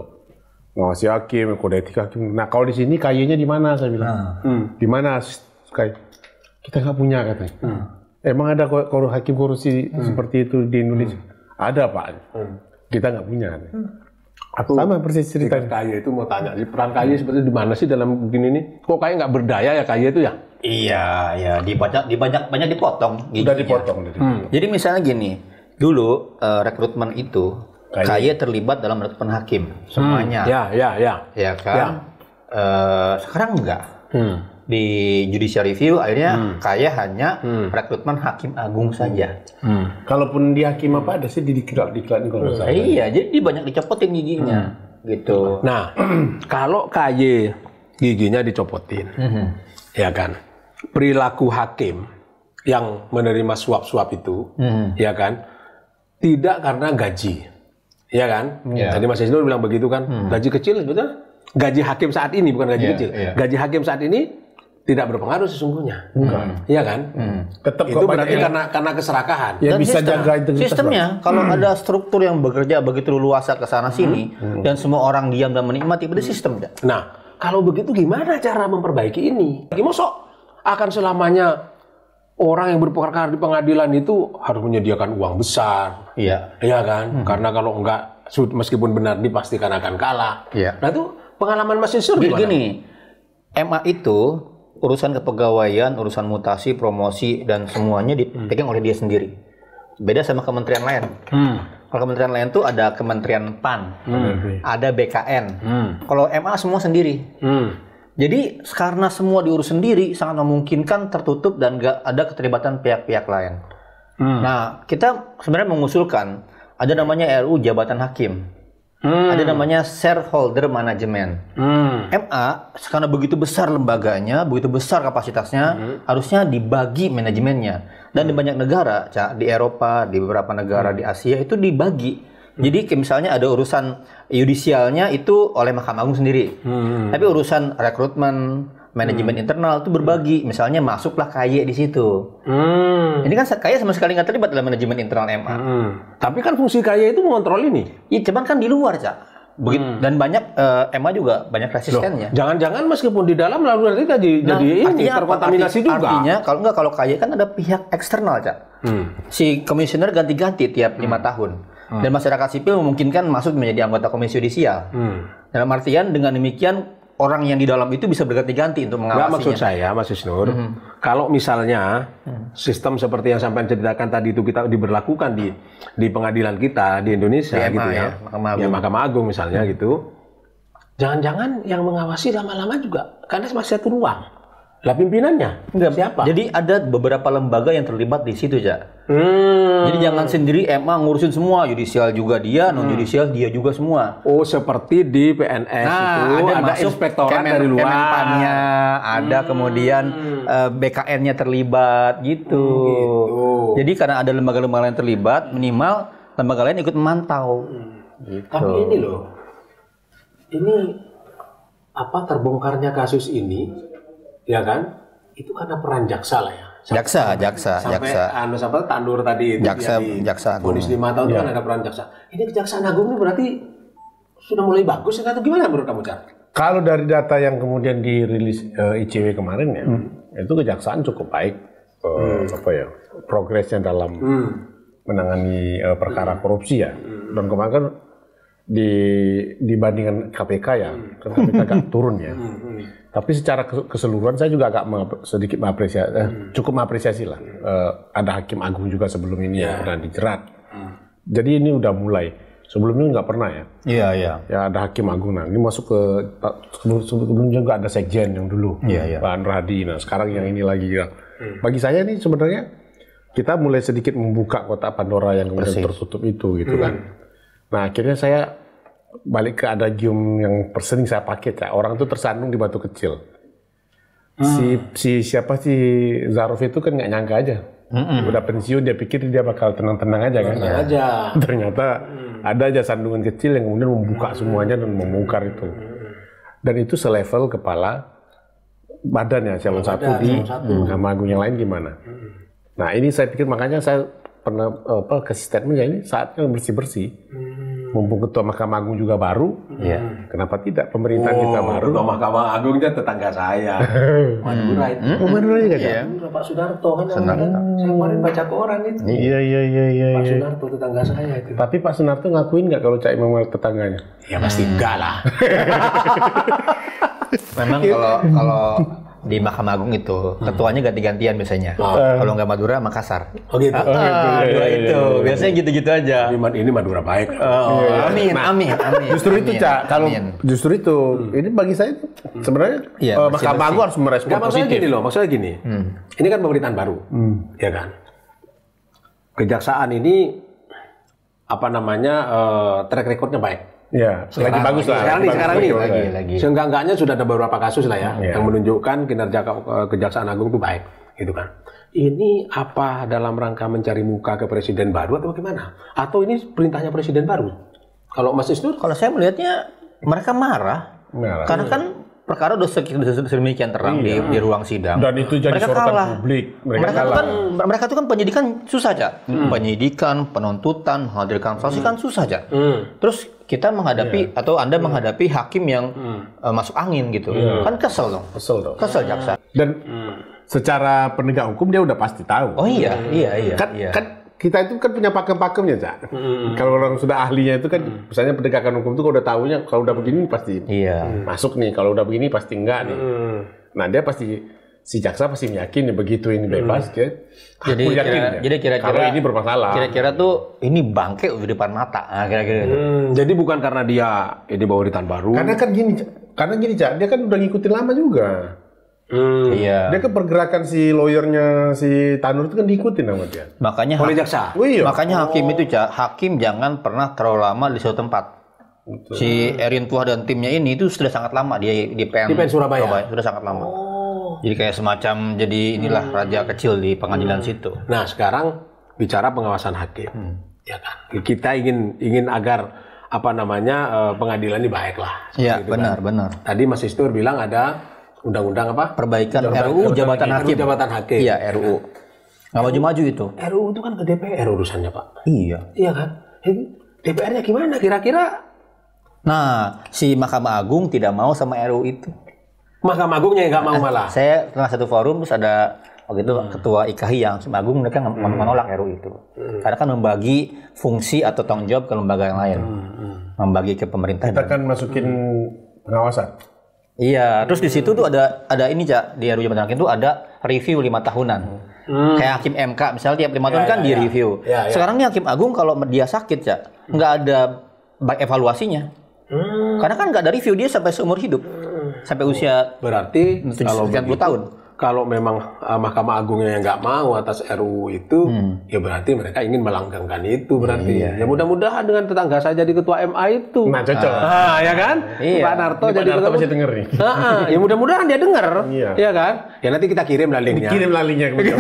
Speaker 2: Ngawasi hakim, kode etik hakim. Nah, kalau di sini KY-nya di mana? Saya bilang. Di mana? Kita nggak punya katanya. Emang ada hakim korupsi seperti itu di Indonesia? Ada, Pak. Kita nggak punya. Sama persis cerita.
Speaker 3: KY itu mau tanya, peran KY seperti di mana sih dalam begini ini? Kok KY nggak berdaya ya KY itu ya?
Speaker 1: Iya, ya banyak dipotong.
Speaker 2: Udah dipotong.
Speaker 1: Jadi misalnya gini, dulu rekrutmen itu KY terlibat dalam rekrutmen hakim semuanya. Ya kan? Sekarang enggak. Di judicial review akhirnya KY hanya rekrutmen hakim agung saja.
Speaker 2: Kalaupun dia hakim apa ada sih diklat kalau saya.
Speaker 1: Iya, jadi banyak dicopotin giginya gitu.
Speaker 3: Nah, kalau KY giginya dicopotin, ya kan? Perilaku hakim yang menerima suap-suap itu, ya kan? Tidak karena gaji, ya kan? Tadi Mas Isnur bilang begitu kan? Gaji kecil, betul? Gaji hakim saat ini bukan gaji kecil. Gaji hakim saat ini tidak berpengaruh sesungguhnya, iya kan?
Speaker 2: Tetap
Speaker 3: itu berarti karena keserakahan.
Speaker 2: Ya
Speaker 1: Dan
Speaker 2: bisa jaga integritas.
Speaker 1: sistemnya, kalau ada struktur yang bekerja begitu luasa ke sana sini dan semua orang diam dan menikmati, itu sistem.
Speaker 3: Nah, kalau begitu gimana cara memperbaiki ini? Mosok akan selamanya orang yang berperkara di pengadilan itu harus menyediakan uang besar, iya kan? Karena kalau enggak, meskipun benar dipastikan akan kalah. Nah itu pengalaman Mas Isnur gimana?
Speaker 1: Gini, MA itu urusan kepegawaian, urusan mutasi, promosi, dan semuanya dipegang oleh dia sendiri. Beda sama kementerian lain. Kalau kementerian lain tuh ada Kementerian PAN, ada BKN. Kalau MA semua sendiri. Jadi karena semua diurus sendiri, sangat memungkinkan tertutup dan nggak ada keterlibatan pihak-pihak lain. Nah, kita sebenarnya mengusulkan ada namanya RUU Jabatan Hakim. Ada namanya Shareholder Management. MA karena begitu besar lembaganya, begitu besar kapasitasnya, harusnya dibagi manajemennya. Dan di banyak negara, Cak, di Eropa, di beberapa negara di Asia itu dibagi. Jadi misalnya ada urusan yudisialnya itu oleh Mahkamah Agung sendiri. Tapi urusan rekrutmen, manajemen internal itu berbagi. Misalnya masuklah KY di situ. Ini kan KY sama sekali nggak terlibat dalam manajemen internal MA.
Speaker 3: Tapi kan fungsi KY itu mengontrol ini.
Speaker 1: Iya, cuman kan di luar, Cak. Dan banyak MA juga banyak resistennya.
Speaker 3: Jangan-jangan meskipun di dalam lalu nanti jadi ini terkontaminasi juga.
Speaker 1: Artinya kalau KY kan ada pihak eksternal, Cak. Si komisioner ganti-ganti tiap 5 tahun. Dan masyarakat sipil memungkinkan masuk menjadi anggota komisi yudisial. Dalam artian dengan demikian orang yang di dalam itu bisa berganti-ganti untuk mengawasinya.
Speaker 3: Nggak, maksud saya, Mas Isnur, kalau misalnya sistem seperti yang sampai ceritakan tadi itu kita diberlakukan di pengadilan kita di Indonesia
Speaker 1: di
Speaker 3: gitu
Speaker 1: MA,
Speaker 3: ya, Mahkamah Agung misalnya gitu, jangan-jangan yang mengawasi lama-lama juga karena masih satu ruang. Lah pimpinannya siapa?
Speaker 1: Jadi ada beberapa lembaga yang terlibat di situ, Cak. Jadi jangan sendiri MA ngurusin semua, yudisial juga dia, non yudisial dia juga semua.
Speaker 3: Oh, seperti di PNS itu ada inspektorat dari luar.
Speaker 1: Kemenpannya, ada kemudian BKN-nya terlibat gitu. Jadi karena ada lembaga-lembaga yang terlibat, minimal lembaga lain ikut memantau. Gitu.
Speaker 3: Tapi ini loh, ini apa terbongkarnya kasus ini, ya kan? Itu karena peran jaksa lah ya. Sampai Tanur tadi itu
Speaker 1: jaksa
Speaker 3: vonis 5 tahun itu kan ada peran jaksa. Ini Kejaksaan Agung ini berarti sudah mulai bagus atau gimana menurut kamu, Cak?
Speaker 2: Kalau dari data yang kemudian dirilis ICW kemarin ya, itu kejaksaan cukup baik progresnya dalam menangani perkara korupsi ya. Dan kemarin kan dibandingkan KPK ya, kan KPK agak turun ya. Tapi secara keseluruhan saya juga agak sedikit cukup mengapresiasi lah. Ada Hakim Agung juga sebelum ini yang pernah dijerat. Jadi ini udah mulai. Sebelumnya nggak pernah ya.
Speaker 1: Iya.
Speaker 2: Ya ada Hakim Agung. Nah ini masuk ke sebelumnya juga ada Sekjen yang dulu, Pak Nur Hadi. Nah sekarang yang ini lagi ya. Bagi saya ini sebenarnya kita mulai sedikit membuka kotak Pandora yang kemudian tertutup itu gitu kan. Nah akhirnya saya balik ke adagium yang sering saya pakai, Cak. Orang itu tersandung di batu kecil. Siapa sih Zaruf itu kan nggak nyangka aja. Udah pensiun dia pikir dia bakal tenang-tenang aja kan. Ternyata ada aja sandungan kecil yang kemudian membuka semuanya dan membongkar itu. Dan itu selevel kepala badan ya, calon satu di Mahkamah Agung, yang lain gimana. Nah ini saya pikir makanya saya pernah kasih statement ya, ini saatnya bersih-bersih. Mumpung Ketua Mahkamah Agung juga baru, kenapa tidak pemerintahan kita baru?
Speaker 3: Ketua Mahkamah Agungnya tetangga saya, Madura itu.
Speaker 2: Madura juga ya?
Speaker 3: Pak Sudarto kan, saya kemarin baca koran itu.
Speaker 2: Iya.
Speaker 3: Pak Sudarto tetangga saya itu.
Speaker 2: Tapi Pak Sunarto ngakuin nggak kalau Cak Imam tetangganya?
Speaker 3: Ya pasti enggak lah.
Speaker 1: Memang kalau di Mahkamah Agung itu ketuanya ganti-gantian biasanya. Kalau nggak Madura, Makassar.
Speaker 3: Oh gitu.
Speaker 1: Dua itu. Biasanya gitu-gitu aja.
Speaker 3: Ini Madura baik.
Speaker 1: Amin.
Speaker 2: Justru itu, Cak. Kalau justru itu, ini bagi saya sebenarnya Mahkamah Agung harus merespon positif.
Speaker 3: Maksudnya gini. Ini kan pemerintahan baru, ya kan? Kejaksaan ini apa namanya track recordnya baik.
Speaker 2: Ya, lagi bagus lah.
Speaker 3: Sekarang nih
Speaker 1: lagi.
Speaker 3: Seenggak-enggaknya sudah ada beberapa kasus lah ya, yang menunjukkan kinerja Kejaksaan Agung itu baik, gitu kan. Ini apa dalam rangka mencari muka ke presiden baru atau bagaimana? Atau ini perintahnya presiden baru? Kalau Mas Isnur?
Speaker 1: Kalau saya melihatnya mereka marah. Karena kan perkara udah sedemikian terang di ruang sidang.
Speaker 2: Dan itu jadi sorotan publik.
Speaker 1: Mereka itu kan penyidikan susah aja. Penyidikan, penuntutan, hadirkan saksi kan susah aja. Terus kita menghadapi atau Anda menghadapi hakim yang masuk angin gitu. Kan kesel dong. Kesel jaksa.
Speaker 2: Dan secara penegak hukum dia udah pasti tahu.
Speaker 1: Oh iya.
Speaker 2: Kan kita itu kan punya pakem-pakemnya, Cak. Kalau orang sudah ahlinya itu kan, misalnya penegakan hukum itu kalau udah tahunya, kalau udah begini pasti masuk nih, kalau udah begini pasti enggak nih. Nah dia pasti, si jaksa pasti yakin nih begitu ini bebas,
Speaker 1: jadi kira-kira
Speaker 2: kalau ini bermasalah.
Speaker 1: Kira-kira tuh ini bangke di depan mata, kira-kira.
Speaker 3: Jadi bukan karena dia ini bawa pemerintahan baru.
Speaker 2: Karena gini, Cak, dia kan udah ngikutin lama juga.
Speaker 1: Iya.
Speaker 5: Dia ke pergerakan si lawyernya si Tanur itu kan diikutin sama dia.
Speaker 1: Makanya
Speaker 3: Oleh jaksa.
Speaker 5: Oh iya.
Speaker 1: Makanya hakim itu, hakim jangan pernah terlalu lama di suatu tempat.
Speaker 5: Betul.
Speaker 1: Si Erin Tuah dan timnya ini itu sudah sangat lama dia di PN
Speaker 3: Surabaya.
Speaker 1: sudah sangat lama. Jadi kayak semacam jadi inilah raja kecil di pengadilan situ.
Speaker 3: Nah, sekarang bicara pengawasan hakim. Ya kan? Kita ingin agar pengadilan ini baik lah.
Speaker 1: Iya,
Speaker 3: Gitu
Speaker 1: benar,
Speaker 3: kan.
Speaker 1: benar.
Speaker 3: Tadi Mas Istur bilang ada undang-undang apa?
Speaker 1: Perbaikan RUU Jabatan Hakim.
Speaker 3: Jabatan Hakim.
Speaker 1: Iya, RUU. Nggak maju-maju itu.
Speaker 3: RUU itu kan ke DPR urusannya, Pak.
Speaker 1: Iya.
Speaker 3: Iya kan? DPR-nya gimana kira-kira?
Speaker 1: Nah, si Mahkamah Agung tidak mau sama RUU itu.
Speaker 3: Mahkamah Agungnya yang nggak mau malah.
Speaker 1: Saya pernah satu forum terus ada waktu itu ketua IKHI yang Mahkamah Agung mereka menolak RUU itu. Karena kan membagi fungsi atau tanggung jawab ke lembaga yang lain. Membagi ke pemerintah.
Speaker 5: Kita kan masukin pengawasan.
Speaker 1: Iya, terus di situ tuh ada ini Cak, di RUU Jabatan Hakim tuh ada review 5 tahunan. Kayak hakim MK misalnya tiap 5 tahun kan di review. Sekarang nih hakim agung kalau dia sakit Cak, nggak ada evaluasinya. Karena kan nggak ada review dia sampai seumur hidup. Sampai usia
Speaker 3: Berarti kalau
Speaker 1: 90 tahun.
Speaker 3: Kalau memang Mahkamah Agungnya yang nggak mau atas RUU itu, ya berarti mereka ingin melanggengkan itu berarti. Ya mudah-mudahan dengan tetangga saya jadi ketua MA itu.
Speaker 5: Nah, cocok.
Speaker 3: Ya kan?
Speaker 1: Iya.
Speaker 3: Pak Narto
Speaker 5: Ini Pak
Speaker 3: jadi
Speaker 5: Narto
Speaker 3: ketua.
Speaker 5: masih denger nih.
Speaker 3: Ya mudah-mudahan dia dengar.
Speaker 5: Iya.
Speaker 3: Ya kan? Ya nanti kita kirim lah linknya.
Speaker 5: Kirim linknya ke beliau.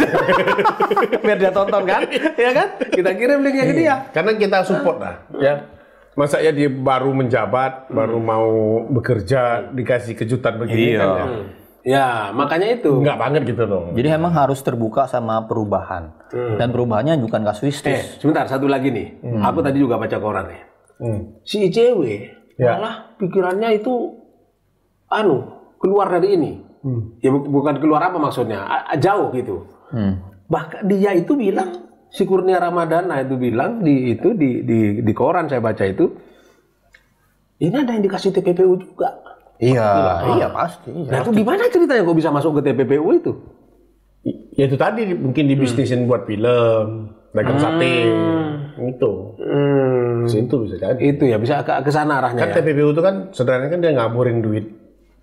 Speaker 3: Biar dia tonton kan? Ya kan? Kita kirim linknya ke dia.
Speaker 5: Karena kita support lah, ya. Masa ya dia baru menjabat, baru mau bekerja, dikasih kejutan begini kan ya.
Speaker 3: Ya, makanya itu.
Speaker 5: Enggak banget gitu loh.
Speaker 1: Jadi memang harus terbuka sama perubahan. Dan perubahannya bukan kasuistis.
Speaker 3: Sebentar, satu lagi nih. Aku tadi juga baca koran nih. Si ICW malah pikirannya itu keluar dari ini. Ya bukan keluar apa maksudnya, jauh gitu. Bahkan dia itu bilang, si Kurnia Ramadana itu bilang di koran saya baca itu, ini ada yang dikasih TPPU juga.
Speaker 1: Iya pasti.
Speaker 3: Nah itu gimana ceritanya kok bisa masuk ke TPPU itu?
Speaker 5: Ya itu tadi mungkin dibisnisin buat film, dagang sate, itu. Situ bisa jadi.
Speaker 3: Itu ya bisa ke sana arahnya.
Speaker 5: Kan
Speaker 3: Ya?
Speaker 5: TPPU itu kan sebenarnya kan dia ngaburin duit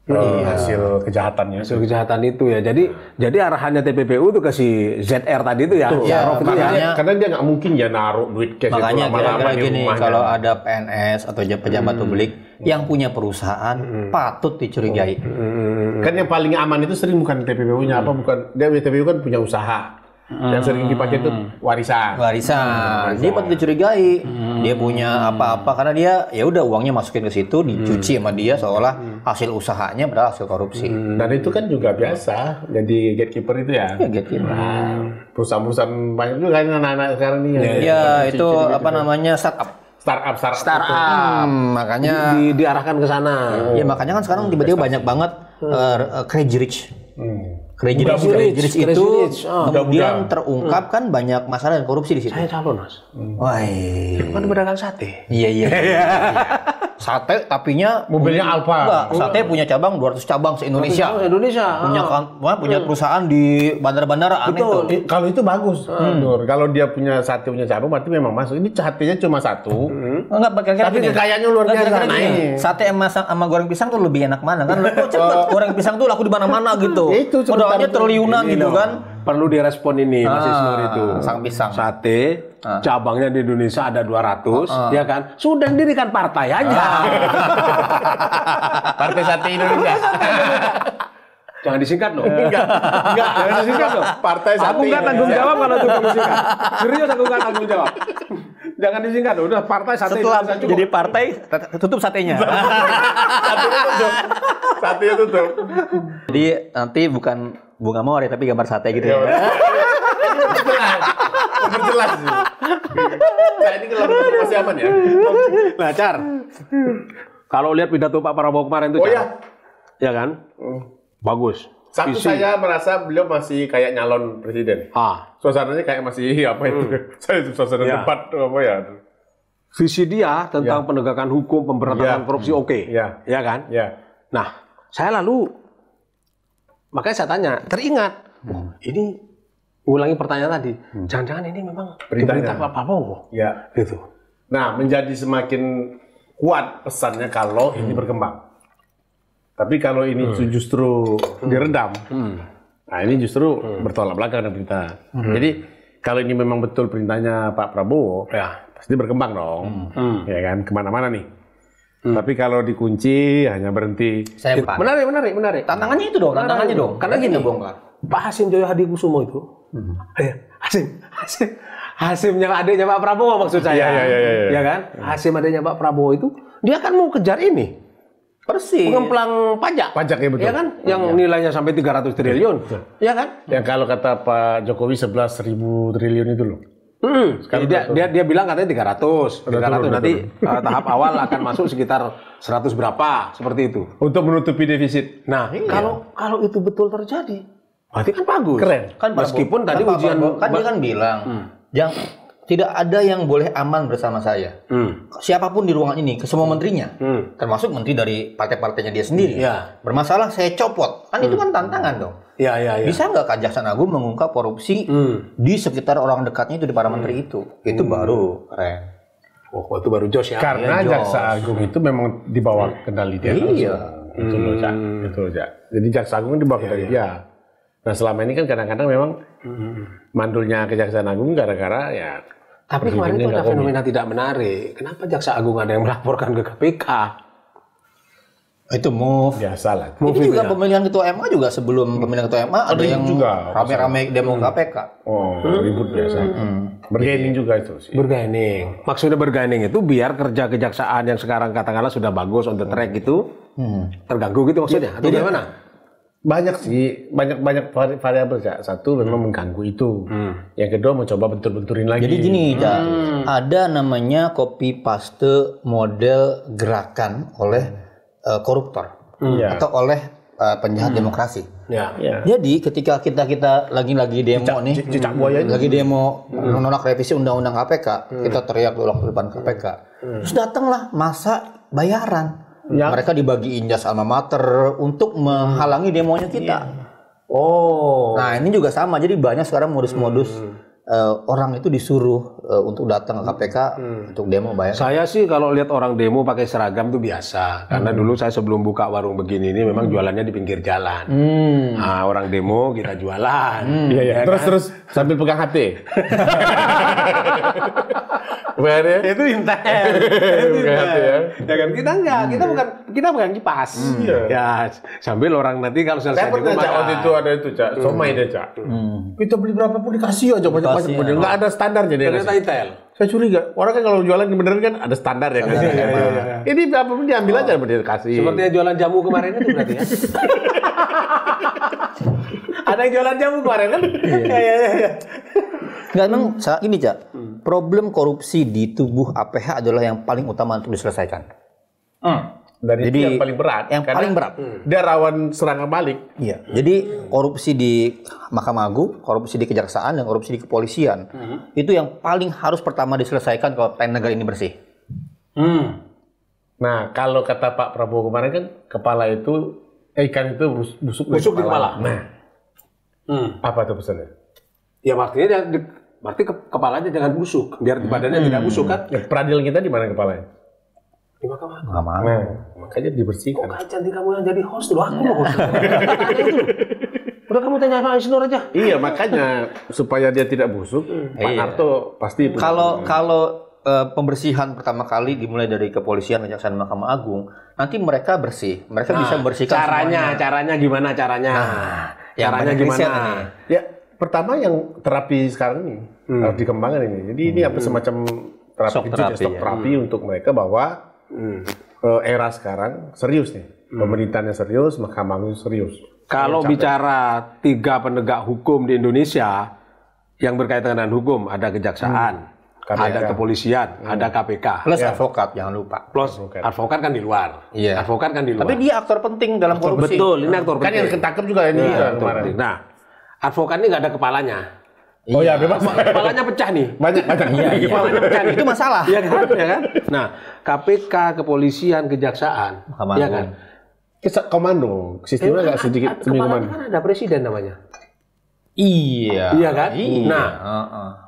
Speaker 5: hasil kejahatannya.
Speaker 3: Hasil kejahatan itu ya. Jadi arahannya TPPU itu ke si ZR tadi itu ya. Syarif itu ya.
Speaker 5: Karena dia nggak mungkin ya naruh duit cash itu
Speaker 1: Makanya
Speaker 5: lama-lama
Speaker 1: kira-kira
Speaker 5: di
Speaker 1: gini,
Speaker 5: rumahnya.
Speaker 1: kalau ada PNS atau pejabat publik yang punya perusahaan patut dicurigai.
Speaker 5: Kan yang paling aman itu sering bukan TPPU-nya apa, bukan dia TPPU kan punya usaha. Yang sering dipakai itu warisan.
Speaker 1: Dia patut dicurigai. Dia punya apa-apa karena dia ya udah uangnya masukin ke situ dicuci sama dia seolah hasil usahanya padahal hasil korupsi.
Speaker 5: Dan itu kan juga biasa jadi gatekeeper itu ya.
Speaker 1: Ya gitu.
Speaker 5: Perusahaan-perusahaan banyak juga kan anak-anak sekarang nih.
Speaker 1: Ya itu apa namanya startup.
Speaker 5: Startup.
Speaker 1: Makanya
Speaker 3: diarahkan ke sana.
Speaker 1: ya makanya kan sekarang tiba-tiba banyak banget Crazy Rich. Crazy Rich itu kemudian terungkap kan banyak masalah dan korupsi di situ.
Speaker 3: Saya calon, Mas.
Speaker 1: Wah,
Speaker 3: Kan pedagang sate.
Speaker 1: iya. Sate tapinya
Speaker 5: Mobilnya Alfa.
Speaker 1: Enggak, sate punya cabang 200 cabang se-Indonesia.
Speaker 3: Indonesia.
Speaker 1: Punya perusahaan di bandara-bandara aneh tuh.
Speaker 5: Kalau itu bagus, Nur. Kalau dia punya sate punya cabang berarti memang masuk. Ini satenya cuma satu.
Speaker 1: Enggak kira-kira
Speaker 5: Tapi
Speaker 1: gini.
Speaker 5: kekayaannya luar
Speaker 1: Enggak,
Speaker 5: biasa.
Speaker 1: kira-kira gini. Sate sama goreng pisang tuh lebih enak mana kan? Kok cepet goreng pisang tuh laku di mana-mana gitu.
Speaker 5: Itu sebentar
Speaker 1: Modalnya triliunan gitu kan.
Speaker 3: Perlu direspon ini Mas Isnur itu.
Speaker 1: Sang pisang.
Speaker 3: Sate cabangnya di Indonesia ada 200, ya kan? Sudah dirikan partai aja.
Speaker 5: Partai Sate Indonesia.
Speaker 3: Jangan disingkat loh.
Speaker 5: Enggak, jangan disingkat loh. Partai Sate.
Speaker 3: Aku nggak tanggung jawab kalau itu disingkat. Serius aku nggak tanggung jawab. Jangan disingkat, udah partai Sate
Speaker 1: Setelah
Speaker 3: Indonesia cukup.
Speaker 1: jadi partai tutup satenya.
Speaker 5: Satenya tutup.
Speaker 1: Jadi nanti bukan bunga mawar ya, tapi gambar sate gitu ya.
Speaker 5: Memperjelas sih. Nah ini kalau masih aman ya.
Speaker 3: Nah, Car. Kalau lihat pidato Pak Prabowo kemarin itu,
Speaker 5: Oh
Speaker 3: Car, ya kan? Bagus.
Speaker 5: Satu
Speaker 3: Visi.
Speaker 5: saya merasa beliau masih kayak nyalon presiden. Suasananya kayak masih apa itu? Saya suasana
Speaker 3: Ya.
Speaker 5: debat apa ya?
Speaker 3: Visi dia tentang penegakan hukum, pemberantasan korupsi oke.
Speaker 5: Ya.
Speaker 3: Ya kan?
Speaker 5: Ya.
Speaker 3: Nah, saya lalu makanya saya tanya, teringat. Ini ulangi pertanyaan tadi. Jangan-jangan ini memang
Speaker 5: Perintahnya.
Speaker 3: perintah Pak Prabowo.
Speaker 5: Ya.
Speaker 3: Gitu.
Speaker 5: Nah, menjadi semakin kuat pesannya kalau ini berkembang.
Speaker 2: Tapi kalau ini justru diredam, nah ini justru bertolak belakang dengan perintah. Jadi kalau ini memang betul perintahnya Pak Prabowo, ya pasti berkembang dong, ya kan, kemana-mana nih. Tapi kalau dikunci hanya berhenti.
Speaker 3: Menarik.
Speaker 1: Tantangannya itu dong, tantangannya dong.
Speaker 3: Karena gini, Pak Hasim Joyo Hadikusumo itu, Hasim yang adiknya Pak Prabowo maksud saya, ya kan? Hasim adiknya Pak Prabowo itu, dia kan mau kejar ini.
Speaker 1: Persis.
Speaker 3: Pengemplang pajak.
Speaker 2: Pajaknya betul.
Speaker 3: Ya kan? Yang nilainya sampai 300 triliun. Ya kan?
Speaker 2: Yang kalau kata Pak Jokowi 11.000 triliun itu loh.
Speaker 3: Sekarang dia bilang katanya 300 nanti tahap awal akan masuk sekitar 100 berapa seperti itu.
Speaker 2: Untuk menutupi defisit.
Speaker 3: Nah, kalau itu betul terjadi, berarti kan bagus.
Speaker 2: Keren.
Speaker 1: Kan
Speaker 3: meskipun tadi ujian
Speaker 1: kan dia kan bilang, tidak ada yang boleh aman bersama saya. Siapapun di ruangan ini, ke semua menterinya, termasuk menteri dari partai-partainya dia sendiri. Bermasalah saya copot. Kan itu kan tantangan dong. Bisa nggak Kejaksaan Agung mengungkap korupsi di sekitar orang dekatnya itu di para menteri itu? Itu baru keren.
Speaker 3: Oh, itu baru jos ya.
Speaker 2: Karena Jaksa Agung itu memang di bawah kendali dia.
Speaker 1: Iya.
Speaker 2: Itu loh, Cak. Itu loh, Cak. Jadi Jaksa Agung di bawah kendali dia. Nah, selama ini kan kadang-kadang memang mandulnya Kejaksaan Agung gara-gara ya.
Speaker 3: Tapi kemarin itu ada fenomena tidak menarik. Kenapa Jaksa Agung ada yang melaporkan ke KPK?
Speaker 1: Itu move.
Speaker 2: Biasa lah.
Speaker 1: Ini juga pemilihan ketua MA juga sebelum pemilihan ketua MA ada yang
Speaker 2: juga
Speaker 1: rame-rame demo KPK.
Speaker 2: Oh, ribut biasa. Bergaining juga itu sih.
Speaker 3: Bergaining. Maksudnya bergaining itu biar kerja kejaksaan yang sekarang katakanlah sudah bagus on the track itu terganggu gitu maksudnya. Atau gimana?
Speaker 2: Banyak sih, banyak variabel, Cak. Satu memang mengganggu itu. Yang kedua mencoba bentur-benturin lagi.
Speaker 1: Jadi gini, Cak, ada namanya copy paste model gerakan oleh koruptor atau oleh penjahat demokrasi. Jadi ketika kita lagi demo
Speaker 2: cicak buaya
Speaker 1: lagi demo menolak revisi undang-undang KPK, kita teriak dulu di depan KPK. Terus datanglah masa bayaran. Mereka dibagiin jas alma mater untuk menghalangi demonya kita. Nah ini juga sama. Jadi banyak sekarang modus-modus orang itu disuruh untuk datang ke KPK untuk demo bayar.
Speaker 3: Saya sih kalau lihat orang demo pakai seragam itu biasa. Karena dulu saya sebelum buka warung begini ini memang jualannya di pinggir jalan. Nah, orang demo kita jualan.
Speaker 2: Terus sambil pegang HP.
Speaker 3: Itu intens. Ya kan kita enggak, kita bukan kipas. Ya, sambil orang nanti kalau selesai demo
Speaker 2: waktu itu ada itu, Cak. Somai deh, Cak. Kita beli berapa pun dikasih aja banyak-banyak. Enggak ada standarnya dia.
Speaker 3: Ternyata intel.
Speaker 2: Saya curiga. Orang kan kalau jualan beneran kan ada standar ya. Ini apapun diambil aja dia kasih.
Speaker 3: Seperti yang jualan jamu kemarin itu berarti ya. Ada yang jualan jamu kemarin kan? Iya.
Speaker 1: Nggak, memang ini, Cak. Problem korupsi di tubuh APH adalah yang paling utama untuk diselesaikan.
Speaker 2: Dan
Speaker 1: jadi
Speaker 2: itu yang paling berat.
Speaker 1: Yang paling berat.
Speaker 2: Dia rawan serangan balik.
Speaker 1: Iya. Jadi korupsi di Mahkamah Agung, korupsi di Kejaksaan, dan korupsi di Kepolisian itu yang paling harus pertama diselesaikan kalau pengen negara ini bersih.
Speaker 2: Nah, kalau kata Pak Prabowo kemarin kan kepala itu ikan itu busuk
Speaker 3: di kepala.
Speaker 2: Nah, apa tuh pesannya?
Speaker 3: Ya artinya berarti kepalanya jangan busuk, biar badannya tidak busuk kan?
Speaker 2: Ya, peradilan kita di mana kepalanya?
Speaker 3: Di Mahkamah.
Speaker 2: Nah, makanya dibersihkan.
Speaker 3: Kok cantik kamu yang jadi host dulu, aku mau host. Udah kamu tanya sama Isnur aja.
Speaker 2: Iya, makanya supaya dia tidak busuk, Pak Narto pasti.
Speaker 1: Kalau pembersihan pertama kali dimulai dari Kepolisian, Kejaksaan, Mahkamah Agung, nanti mereka bersih, mereka bisa membersihkan.
Speaker 3: Caranya gimana caranya? Caranya gimana?
Speaker 2: Ya, pertama yang terapi sekarang ini harus dikembangkan ini. Jadi ini apa semacam terapi untuk mereka bahwa era sekarang serius nih. Pemerintahnya serius, Mahkamah Agung serius.
Speaker 3: Kalau bicara 3 penegak hukum di Indonesia yang berkaitan dengan hukum, ada Kejaksaan, ada Kepolisian, ada KPK.
Speaker 1: Plus advokat, jangan lupa.
Speaker 3: Plus advokat kan di luar.
Speaker 1: Iya.
Speaker 3: Advokat kan di luar.
Speaker 1: Tapi dia aktor penting dalam korupsi.
Speaker 3: Betul, ini aktor penting.
Speaker 2: Kan yang ketangkep juga ini.
Speaker 3: Nah, advokat ini nggak ada kepalanya.
Speaker 2: Oh ya, bebas.
Speaker 3: Kepalanya pecah nih.
Speaker 2: Banyak.
Speaker 1: Iya.
Speaker 3: Kepalanya pecah nih.
Speaker 1: Itu masalah.
Speaker 3: Iya kan? Nah, KPK, Kepolisian, Kejaksaan, ya kan?
Speaker 2: Komando, sistemnya nggak sedikit semi komando.
Speaker 3: Kan ada presiden namanya.
Speaker 1: Iya.
Speaker 3: Iya kan? Nah,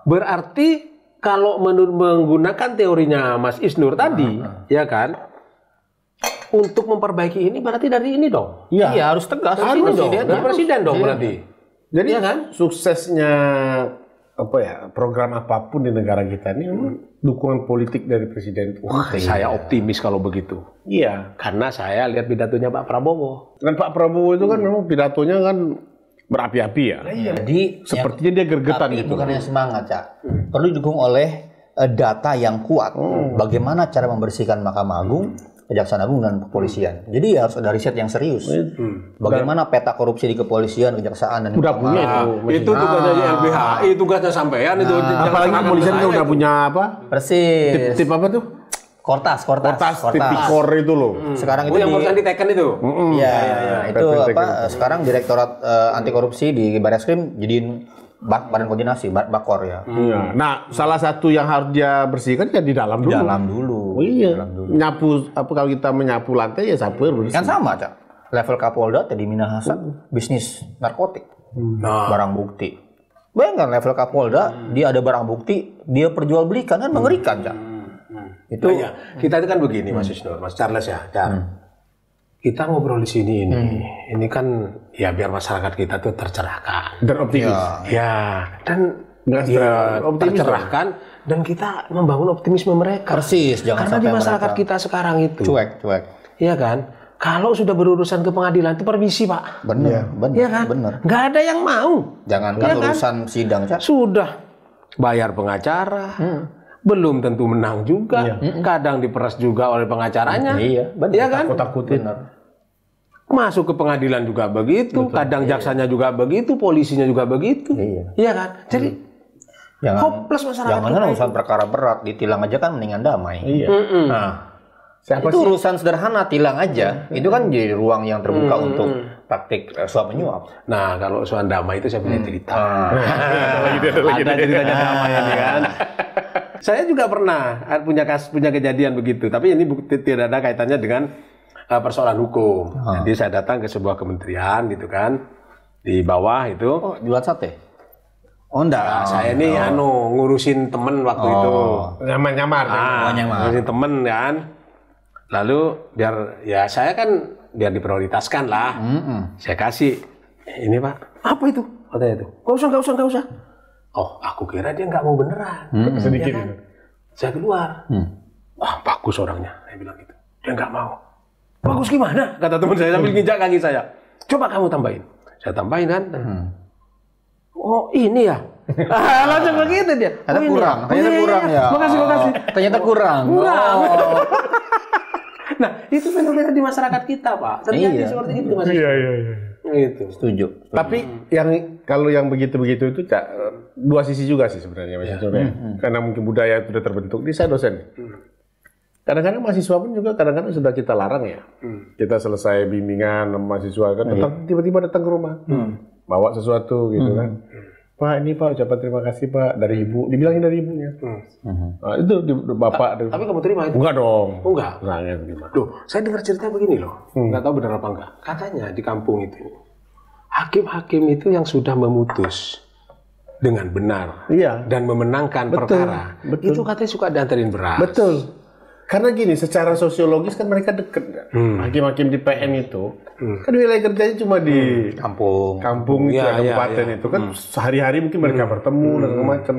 Speaker 3: berarti kalau menggunakan teorinya Mas Isnur tadi, ya kan? untuk memperbaiki ini berarti dari ini dong.
Speaker 1: Iya, harus tegas.
Speaker 3: Dari ini dong. Dari presiden dong
Speaker 1: Iya.
Speaker 3: berarti.
Speaker 5: Jadi
Speaker 3: Iya kan?
Speaker 5: suksesnya program apapun di negara kita ini memang dukungan politik dari presiden itu.
Speaker 3: Saya optimis kalau begitu.
Speaker 5: Iya.
Speaker 3: Karena saya lihat pidatonya Pak Prabowo.
Speaker 5: Dan Pak Prabowo itu kan memang pidatonya kan berapi-api ya.
Speaker 1: Jadi
Speaker 5: Sepertinya dia gergetan
Speaker 1: tapi
Speaker 5: gitu.
Speaker 1: bukannya semangat, Cak. Perlu didukung oleh data yang kuat. Bagaimana cara membersihkan Mahkamah Agung, Kejaksaan Agung dan kepolisian. Jadi harus ada riset yang serius. Bagaimana peta korupsi di kepolisian, kejaksaan dan
Speaker 5: Udah punya
Speaker 3: Itu tugasnya LBHI, tugasnya sampean itu.
Speaker 5: Apalagi kepolisian kan udah punya apa?
Speaker 1: Persis.
Speaker 5: Tip apa tuh?
Speaker 1: Kortas.
Speaker 5: Tipikor itu loh.
Speaker 1: Sekarang itu
Speaker 3: yang barusan diteken itu.
Speaker 1: Iya. Itu sekarang Direktorat Anti Korupsi di Barreskrim jadiin Badan Koordinasi, Bakor ya.
Speaker 5: Iya. Nah, salah satu yang harus dia bersihkan ya di dalam dulu.
Speaker 1: Dalam dulu.
Speaker 5: Oh iya. Nyapu kalau kita menyapu lantai ya sapu bersih.
Speaker 1: Kan sama, Cak. Level Kapolda Teddy Minahasa bisnis narkotik. Barang bukti. Bayangkan level Kapolda, dia ada barang bukti, dia perjualbelikan, kan mengerikan, Cak. Itu
Speaker 3: Kita itu kan begini Mas Isnur, Mas Charles ya, kita ngobrol di sini ini kan ya biar masyarakat kita tuh tercerahkan.
Speaker 5: Dan optimis.
Speaker 3: Ya, dan
Speaker 5: optimis
Speaker 3: tercerahkan dan kita membangun optimisme mereka.
Speaker 1: persis, jangan
Speaker 3: Karena di
Speaker 1: sampai
Speaker 3: masyarakat
Speaker 1: mereka
Speaker 3: kita sekarang itu
Speaker 1: cuek.
Speaker 3: Iya kan? Kalau sudah berurusan ke pengadilan itu permisi, Pak.
Speaker 1: Bener.
Speaker 3: Iya kan?
Speaker 1: Bener.
Speaker 3: Nggak ada yang mau.
Speaker 1: Jangankan
Speaker 3: Iya kan?
Speaker 1: urusan sidang, Cak.
Speaker 3: Sudah bayar pengacara. Belum tentu menang juga. Kadang diperas juga oleh pengacaranya.
Speaker 1: Iya, bener.
Speaker 3: Iya kan?
Speaker 5: Takut-takutin.
Speaker 3: Masuk ke pengadilan juga begitu, kadang jaksanya juga begitu, polisinya juga begitu. Iya kan? Jadi hopeless masyarakat.
Speaker 1: Jangan kan urusan perkara berat, ditilang aja kan mendingan damai.
Speaker 5: Iya.
Speaker 1: Nah,
Speaker 5: Siapa
Speaker 1: itu
Speaker 5: sih?
Speaker 1: urusan sederhana, tilang aja. Itu kan jadi ruang yang terbuka untuk praktik suap menyuap.
Speaker 3: Nah, kalau soal damai itu saya punya cerita.
Speaker 5: Ada
Speaker 3: ceritanya damai ini kan. Saya juga pernah punya kejadian begitu, tapi ini tidak ada kaitannya dengan persoalan hukum. Jadi saya datang ke sebuah kementerian gitu kan, di bawah itu.
Speaker 1: Oh, jualan sate? Oh, enggak.
Speaker 3: Nah, saya ini ngurusin temen waktu itu.
Speaker 5: Nyamar-nyamar.
Speaker 3: Ngurusin temen kan. Lalu saya kan biar diprioritaskan lah. Saya kasih ini Pak. Apa itu? Katanya itu. Gak usah. Oh, aku kira dia nggak mau beneran.
Speaker 5: Sedikit
Speaker 3: Ya kan? Saya keluar. Wah, bagus orangnya. Saya bilang gitu. Dia nggak mau. Bagus gimana? Kata teman saya sambil nginjak kaki saya. Coba kamu tambahin. Saya tambahin kan. Oh, ini ya. Langsung begitu dia.
Speaker 1: Ternyata
Speaker 3: ini
Speaker 1: kurang.
Speaker 3: ya?
Speaker 1: Ternyata kurang ya.
Speaker 3: Makasih.
Speaker 1: Ternyata kurang.
Speaker 3: Nah, itu fenomena di masyarakat kita, Pak. Terjadi seperti itu, Mas.
Speaker 5: Iya.
Speaker 3: Itu.
Speaker 1: Setuju.
Speaker 5: Tapi kalau yang begitu-begitu itu Cak, dua sisi juga sih sebenarnya Mas Isnur, ya. Karena mungkin budaya itu sudah terbentuk. Di saya dosen. Kadang-kadang mahasiswa pun juga kadang-kadang sudah kita larang ya. Kita selesai bimbingan mahasiswa kan tiba-tiba datang ke rumah. Bawa sesuatu gitu kan. Pak, ini Pak, ucapan terima kasih Pak dari Ibu. Dibilangin dari ibunya. Nah, itu Bapak.
Speaker 3: Tapi kamu terima itu?
Speaker 5: Enggak dong.
Speaker 3: Oh, enggak?
Speaker 5: Enggak terima.
Speaker 3: Loh, saya dengar cerita begini loh. Nggak tahu benar apa enggak. Katanya di kampung itu, hakim-hakim itu yang sudah memutus dengan benar dan memenangkan perkara, itu katanya suka diantarin beras.
Speaker 5: Betul. Karena gini, secara sosiologis kan mereka deket. Hakim-hakim di PN itu, kan wilayah kerjanya cuma di kampung itu, kabupaten itu. Kan sehari-hari mungkin mereka bertemu dan macam.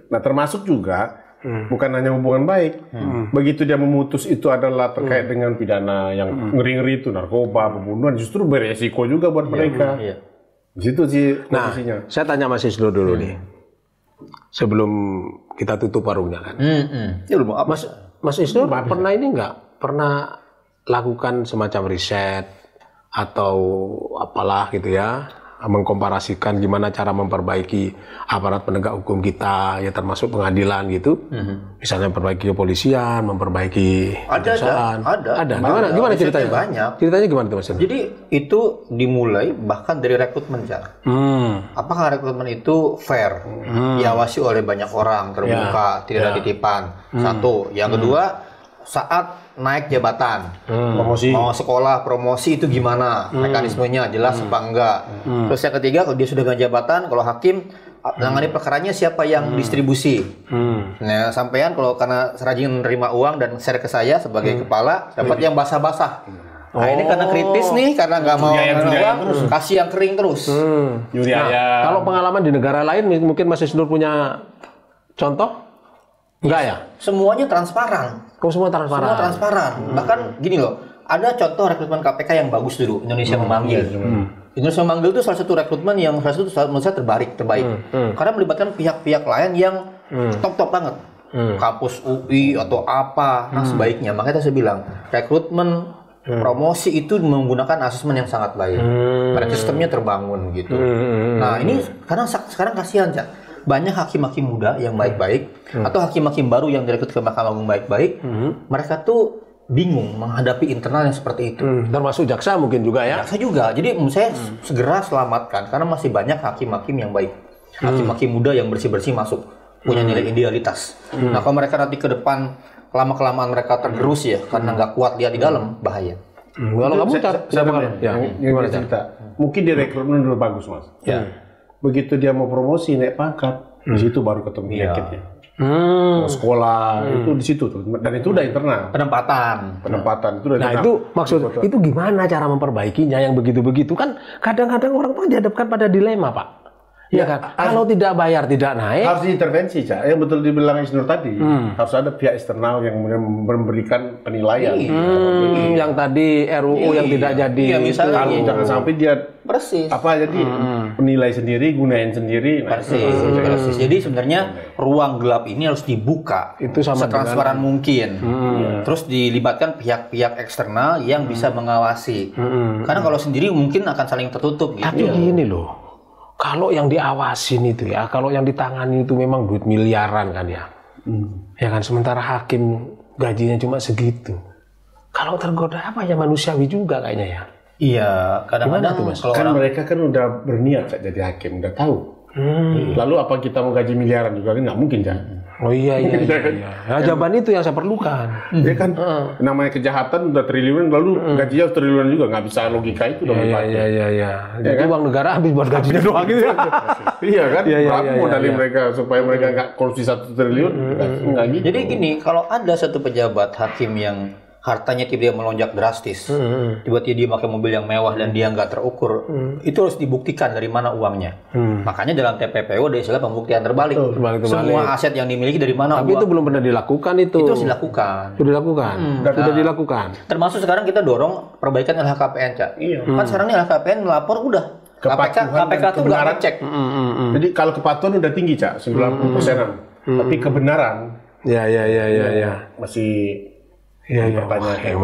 Speaker 5: Nah, termasuk juga bukan hanya hubungan baik. Begitu dia memutus itu adalah terkait dengan pidana yang ngeri-ngeri itu, narkoba, pembunuhan, justru beresiko juga buat mereka. Di situ sih posisinya.
Speaker 3: Saya tanya Mas Isnur dulu nih. Sebelum kita tutup warungnya kan. Mas Isnur pernah ini nggak? Pernah lakukan semacam riset atau apalah gitu ya, mengkomparasikan gimana cara memperbaiki aparat penegak hukum kita, ya termasuk pengadilan gitu. Misalnya memperbaiki kepolisian, memperbaiki kejaksaan.
Speaker 1: Ada.
Speaker 3: Gimana ceritanya?
Speaker 1: Banyak.
Speaker 3: Ceritanya gimana tuh Mas Isnur?
Speaker 1: Jadi itu dimulai bahkan dari rekrutmen, Cak. Apakah rekrutmen itu fair? Diawasi oleh banyak orang, terbuka, tidak ada titipan. Satu. Yang kedua, saat naik jabatan, mau sekolah, promosi itu gimana? Mekanismenya jelas apa enggak? Terus yang ketiga, kalau dia sudah dengan jabatan, kalau hakim, nangani perkaranya siapa yang distribusi. Nah, sampean kalau karena rajin nerima uang dan share ke saya sebagai kepala, dapat yang basah-basah. Nah, ini karena kritis nih, karena nggak mau uang, kasih yang kering terus.
Speaker 5: Nyuri ayam.
Speaker 3: Kalau pengalaman di negara lain, mungkin Mas Isnur punya contoh? Enggak ya?
Speaker 1: Semuanya transparan.
Speaker 3: Semua transparan.
Speaker 1: Semua transparan. Bahkan gini loh, ada contoh rekrutmen KPK yang bagus dulu, Indonesia Memanggil. Indonesia Memanggil itu salah satu rekrutmen yang menurut saya terbaik. Karena melibatkan pihak-pihak lain yang top banget. Kampus UI atau apa, nah sebaiknya. Makanya saya bilang, rekrutmen promosi itu menggunakan asesmen yang sangat baik. Karena sistemnya terbangun gitu. Nah ini karena sekarang kasihan, Cak. Banyak hakim-hakim muda yang baik-baik atau hakim-hakim baru yang direkrut ke Mahkamah Agung baik-baik, mereka tuh bingung menghadapi internal yang seperti itu.
Speaker 3: Termasuk jaksa mungkin juga ya?
Speaker 1: Jaksa juga. Jadi menurut saya segera selamatkan karena masih banyak hakim-hakim yang baik. Hakim-hakim muda yang bersih-bersih masuk, punya nilai idealitas. Nah kalau mereka nanti ke depan lama-kelamaan mereka tergerus ya karena nggak kuat lihat di dalam, bahaya.
Speaker 3: Kalau kamu
Speaker 5: gimana cerita? Mungkin di rekrutmen dulu bagus, Mas. Begitu dia mau promosi naik pangkat, di situ baru ketemu penyakitnya. Sekolah itu di situ tuh, dan itu udah internal.
Speaker 1: Penempatan
Speaker 5: itu udah
Speaker 3: internal. Itu maksud itu gimana cara memperbaikinya yang begitu-begitu kan kadang-kadang orang tuh dihadapkan pada dilema, Pak. Ya kan? Kalau tidak bayar tidak naik.
Speaker 5: Harus diintervensi, Cak. Yang betul dibilang Isnur tadi, harus ada pihak eksternal yang memberikan penilaian.
Speaker 3: Yang tadi RUU yang tidak jadi.
Speaker 1: Iya, misalnya
Speaker 5: kalau jangan sampai dia
Speaker 1: persis.
Speaker 5: Jadi penilai sendiri, gunain sendiri.
Speaker 1: Persis. Jadi sebenarnya ruang gelap ini harus dibuka.
Speaker 3: Itu sama
Speaker 1: setransparan mungkin. Terus dilibatkan pihak-pihak eksternal yang bisa mengawasi. Karena kalau sendiri mungkin akan saling tertutup gitu.
Speaker 3: Tapi gini loh. Kalau yang diawasin itu ya, kalau yang ditangani itu memang duit miliaran kan ya. Ya kan, sementara hakim gajinya cuma segitu. Kalau tergoda apa ya manusiawi juga kayaknya ya.
Speaker 1: Iya, kadang-kadang
Speaker 5: kan mereka kan udah berniat Cak, jadi hakim, udah tahu. Lalu apa kita mau gaji miliaran juga kan nggak mungkin, Cak.
Speaker 3: Oh iya. Ya, jawaban itu yang saya perlukan.
Speaker 5: Dia kan namanya kejahatan udah triliunan, lalu gajinya triliunan juga, nggak bisa logika itu dong.
Speaker 3: Iya. Jadi uang negara habis buat gajinya doang gitu.
Speaker 5: Iya kan? Berapa modalin mereka supaya mereka nggak korupsi 1 triliun? Nggak gitu.
Speaker 1: Jadi gini, kalau ada satu pejabat hakim yang hartanya tiba-tiba melonjak drastis, tiba-tiba dia pakai mobil yang mewah dan dia nggak terukur, itu harus dibuktikan dari mana uangnya. Makanya dalam TPPO ada istilah pembuktian terbalik. Semua aset yang dimiliki dari mana.
Speaker 3: Tapi itu belum pernah dilakukan itu.
Speaker 1: Itu harus dilakukan.
Speaker 3: Sudah dilakukan.
Speaker 1: Termasuk sekarang kita dorong perbaikan LHKPN, Cak. Kan sekarang ini LHKPN melapor udah. KPK tuh nggak ngecek.
Speaker 5: Jadi kalau kepatuhan udah tinggi, Cak, 90%-an. Tapi kebenaran masih
Speaker 3: yang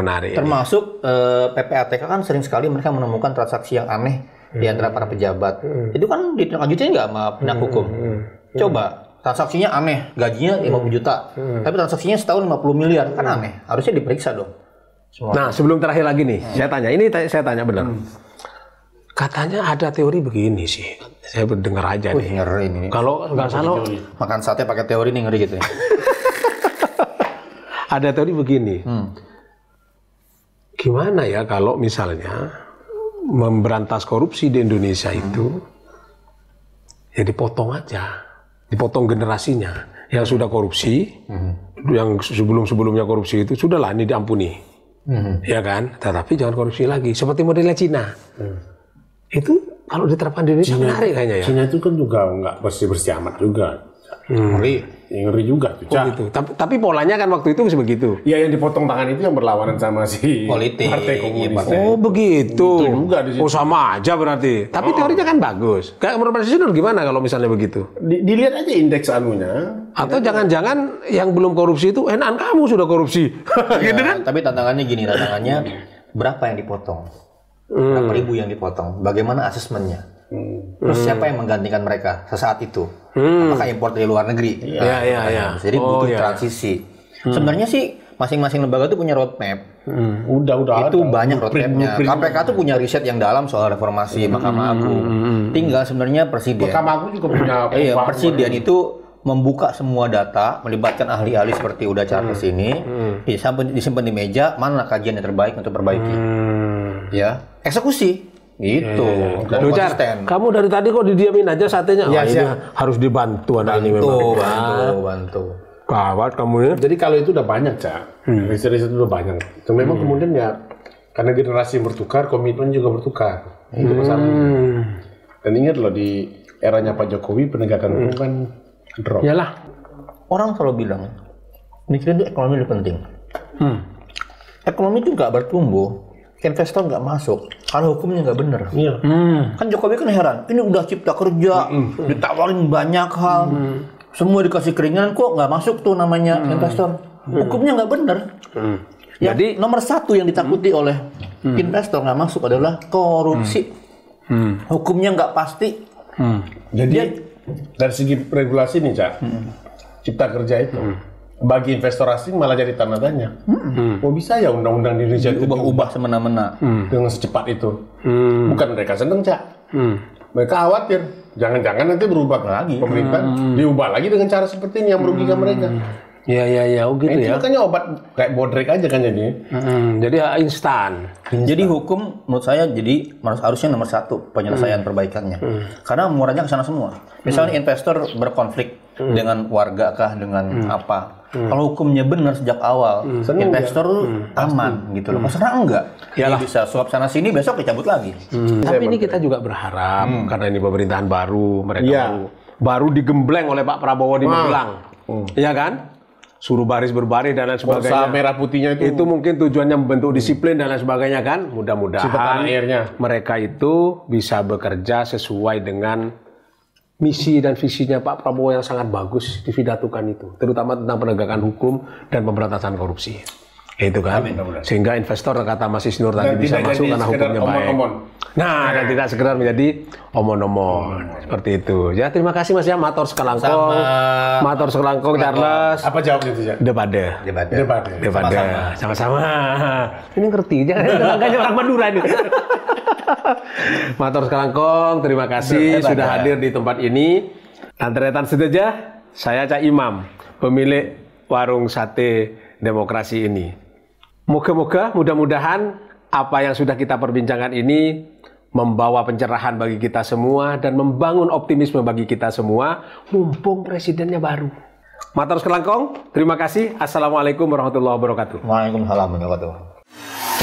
Speaker 3: menarik.
Speaker 1: Termasuk PPATK kan sering sekali mereka menemukan transaksi yang aneh di antara para pejabat. Itu kan ditindaklanjutin nggak sama penegak hukum? Coba transaksinya aneh, gajinya 50 juta, tapi transaksinya setahun 50 miliar, kan aneh. Harusnya diperiksa dong.
Speaker 3: Nah, sebelum terakhir lagi nih, saya tanya benar. Katanya ada teori begini sih, saya dengar aja nih.
Speaker 1: Ngeri ini.
Speaker 3: Kalau nggak salah,
Speaker 1: makan sate pakai teori nih ngeri gitu ya.
Speaker 3: Ada teori begini, gimana ya kalau misalnya memberantas korupsi di Indonesia itu, ya dipotong aja, dipotong generasinya. Yang sudah korupsi, yang sebelum-sebelumnya korupsi itu, sudahlah ini diampuni, ya kan? Tetapi jangan korupsi lagi, seperti modelnya Cina. Itu kalau diterapkan di Indonesia menarik kayaknya ya.
Speaker 5: Cina itu kan juga nggak bersih-bersih amat juga. Ngeri juga tuh, Cak.
Speaker 3: Gitu. Tapi polanya kan waktu itu begitu.
Speaker 5: Ya yang dipotong tangan itu yang berlawanan sama si
Speaker 1: politik,
Speaker 5: partai komunis.
Speaker 3: Oh begitu.
Speaker 5: Juga di situ.
Speaker 3: Oh sama aja berarti. Tapi teorinya kan bagus. Kayak menurut Mas Isnur gimana kalau misalnya begitu?
Speaker 5: Dilihat aja indeks anunya.
Speaker 3: Atau jangan-jangan yang belum korupsi itu enakan kamu sudah korupsi. Gitu kan?
Speaker 1: Tapi tantangannya gini, berapa yang dipotong? Berapa ribu yang dipotong? Bagaimana asesmennya? Terus siapa yang menggantikan mereka sesaat itu? Apakah impor dari luar negeri?
Speaker 3: Iya.
Speaker 1: Jadi butuh transisi. Sebenarnya sih masing-masing lembaga itu punya roadmap.
Speaker 5: Udah
Speaker 1: itu
Speaker 5: ada.
Speaker 1: banyak roadmapnya. KPK tuh punya riset yang dalam soal reformasi Mahkamah Agung. Tinggal sebenarnya presiden.
Speaker 5: Mahkamah Agung juga punya.
Speaker 1: Presiden itu membuka semua data, melibatkan ahli-ahli seperti Uda Charles ini, disimpan di meja, mana kajian yang terbaik untuk perbaiki. Ya, eksekusi. Gitu. Dan
Speaker 3: Loh, Jar,
Speaker 1: konsisten.
Speaker 3: kamu dari tadi kok didiamin aja satenya?
Speaker 5: Ya,
Speaker 3: Wah, ini
Speaker 5: siap.
Speaker 3: harus dibantu anak ini memang.
Speaker 1: Bantu.
Speaker 3: Kawat kamu ya.
Speaker 5: Jadi kalau itu udah banyak, Cak. Riset-riset udah banyak. Cuma memang kemudian ya, karena generasi yang bertukar, komitmen juga bertukar. Itu masalahnya. Dan ingat loh, di eranya Pak Jokowi, penegakan hukum kan drop.
Speaker 3: Iyalah.
Speaker 1: Orang selalu bilang, mikirin itu ekonomi lebih penting. Ekonomi itu nggak bertumbuh, investor nggak masuk, kalau hukumnya nggak bener.
Speaker 5: Iya.
Speaker 1: Kan Jokowi kan heran, ini udah cipta kerja, ditawarin banyak hal, semua dikasih keringanan, kok nggak masuk tuh namanya investor. Hukumnya nggak bener. Jadi nomor satu yang ditakuti oleh investor nggak masuk adalah korupsi. Hukumnya nggak pasti.
Speaker 5: Jadi dari segi regulasi nih, Cak, cipta kerja itu bagi investor asing malah jadi tanda tanya. Kok bisa ya undang-undang di Indonesia itu
Speaker 1: Ubah semena-mena.
Speaker 5: dengan secepat itu? Bukan mereka seneng, Cak. Mereka khawatir. Jangan-jangan nanti berubah lagi. Pemerintah diubah lagi dengan cara seperti ini yang merugikan mereka.
Speaker 3: Ya, oh gitu
Speaker 5: Itu
Speaker 3: ya.
Speaker 5: makanya obat kayak bodrek aja kan jadi.
Speaker 3: Jadi ya, instan.
Speaker 1: Jadi hukum menurut saya jadi harusnya nomor satu penyelesaian perbaikannya. Karena murahnya ke sana semua. Misalnya investor berkonflik dengan warga kah dengan apa. Kalau hukumnya benar sejak awal, investor aman gitu loh. Masalah enggak. Dia bisa suap sana sini besok dicabut lagi.
Speaker 3: Tapi ini kita juga berharap karena ini pemerintahan baru, mereka baru digembleng oleh Pak Prabowo di Magelang. Iya kan? Suruh baris berbaris dan lain sebagainya.
Speaker 5: Borsa merah putihnya itu.
Speaker 3: Mungkin tujuannya membentuk disiplin dan lain sebagainya kan.
Speaker 5: Sifat
Speaker 3: Mudah-mudahan
Speaker 5: airnya.
Speaker 3: mereka itu bisa bekerja sesuai dengan misi dan visinya Pak Prabowo yang sangat bagus dipidatokan itu, terutama tentang penegakan hukum dan pemberantasan korupsi. Itu kan, sehingga investor kata Mas Isnur tadi bisa masuk karena hukumnya baik. Nah, dan tidak sekedar menjadi omon-omon seperti itu. Ya, terima kasih Mas ya, matur sekelangkong, matur sekelangkong Charles.
Speaker 5: Apa jawabnya itu, Cak?
Speaker 3: Debade. Sama-sama. Ini ngerti, jangan orang Madura ini. Matur sekelangkong, terima kasih sudah hadir di tempat ini. Antretan sedaja, saya Cak Imam, pemilik warung sate demokrasi ini. Moga-moga, mudah-mudahan apa yang sudah kita perbincangkan ini membawa pencerahan bagi kita semua dan membangun optimisme bagi kita semua, mumpung presidennya baru. Matur sekelangkong, terima kasih. Assalamualaikum warahmatullahi wabarakatuh.
Speaker 1: Waalaikumsalam warahmatullahi wabarakatuh.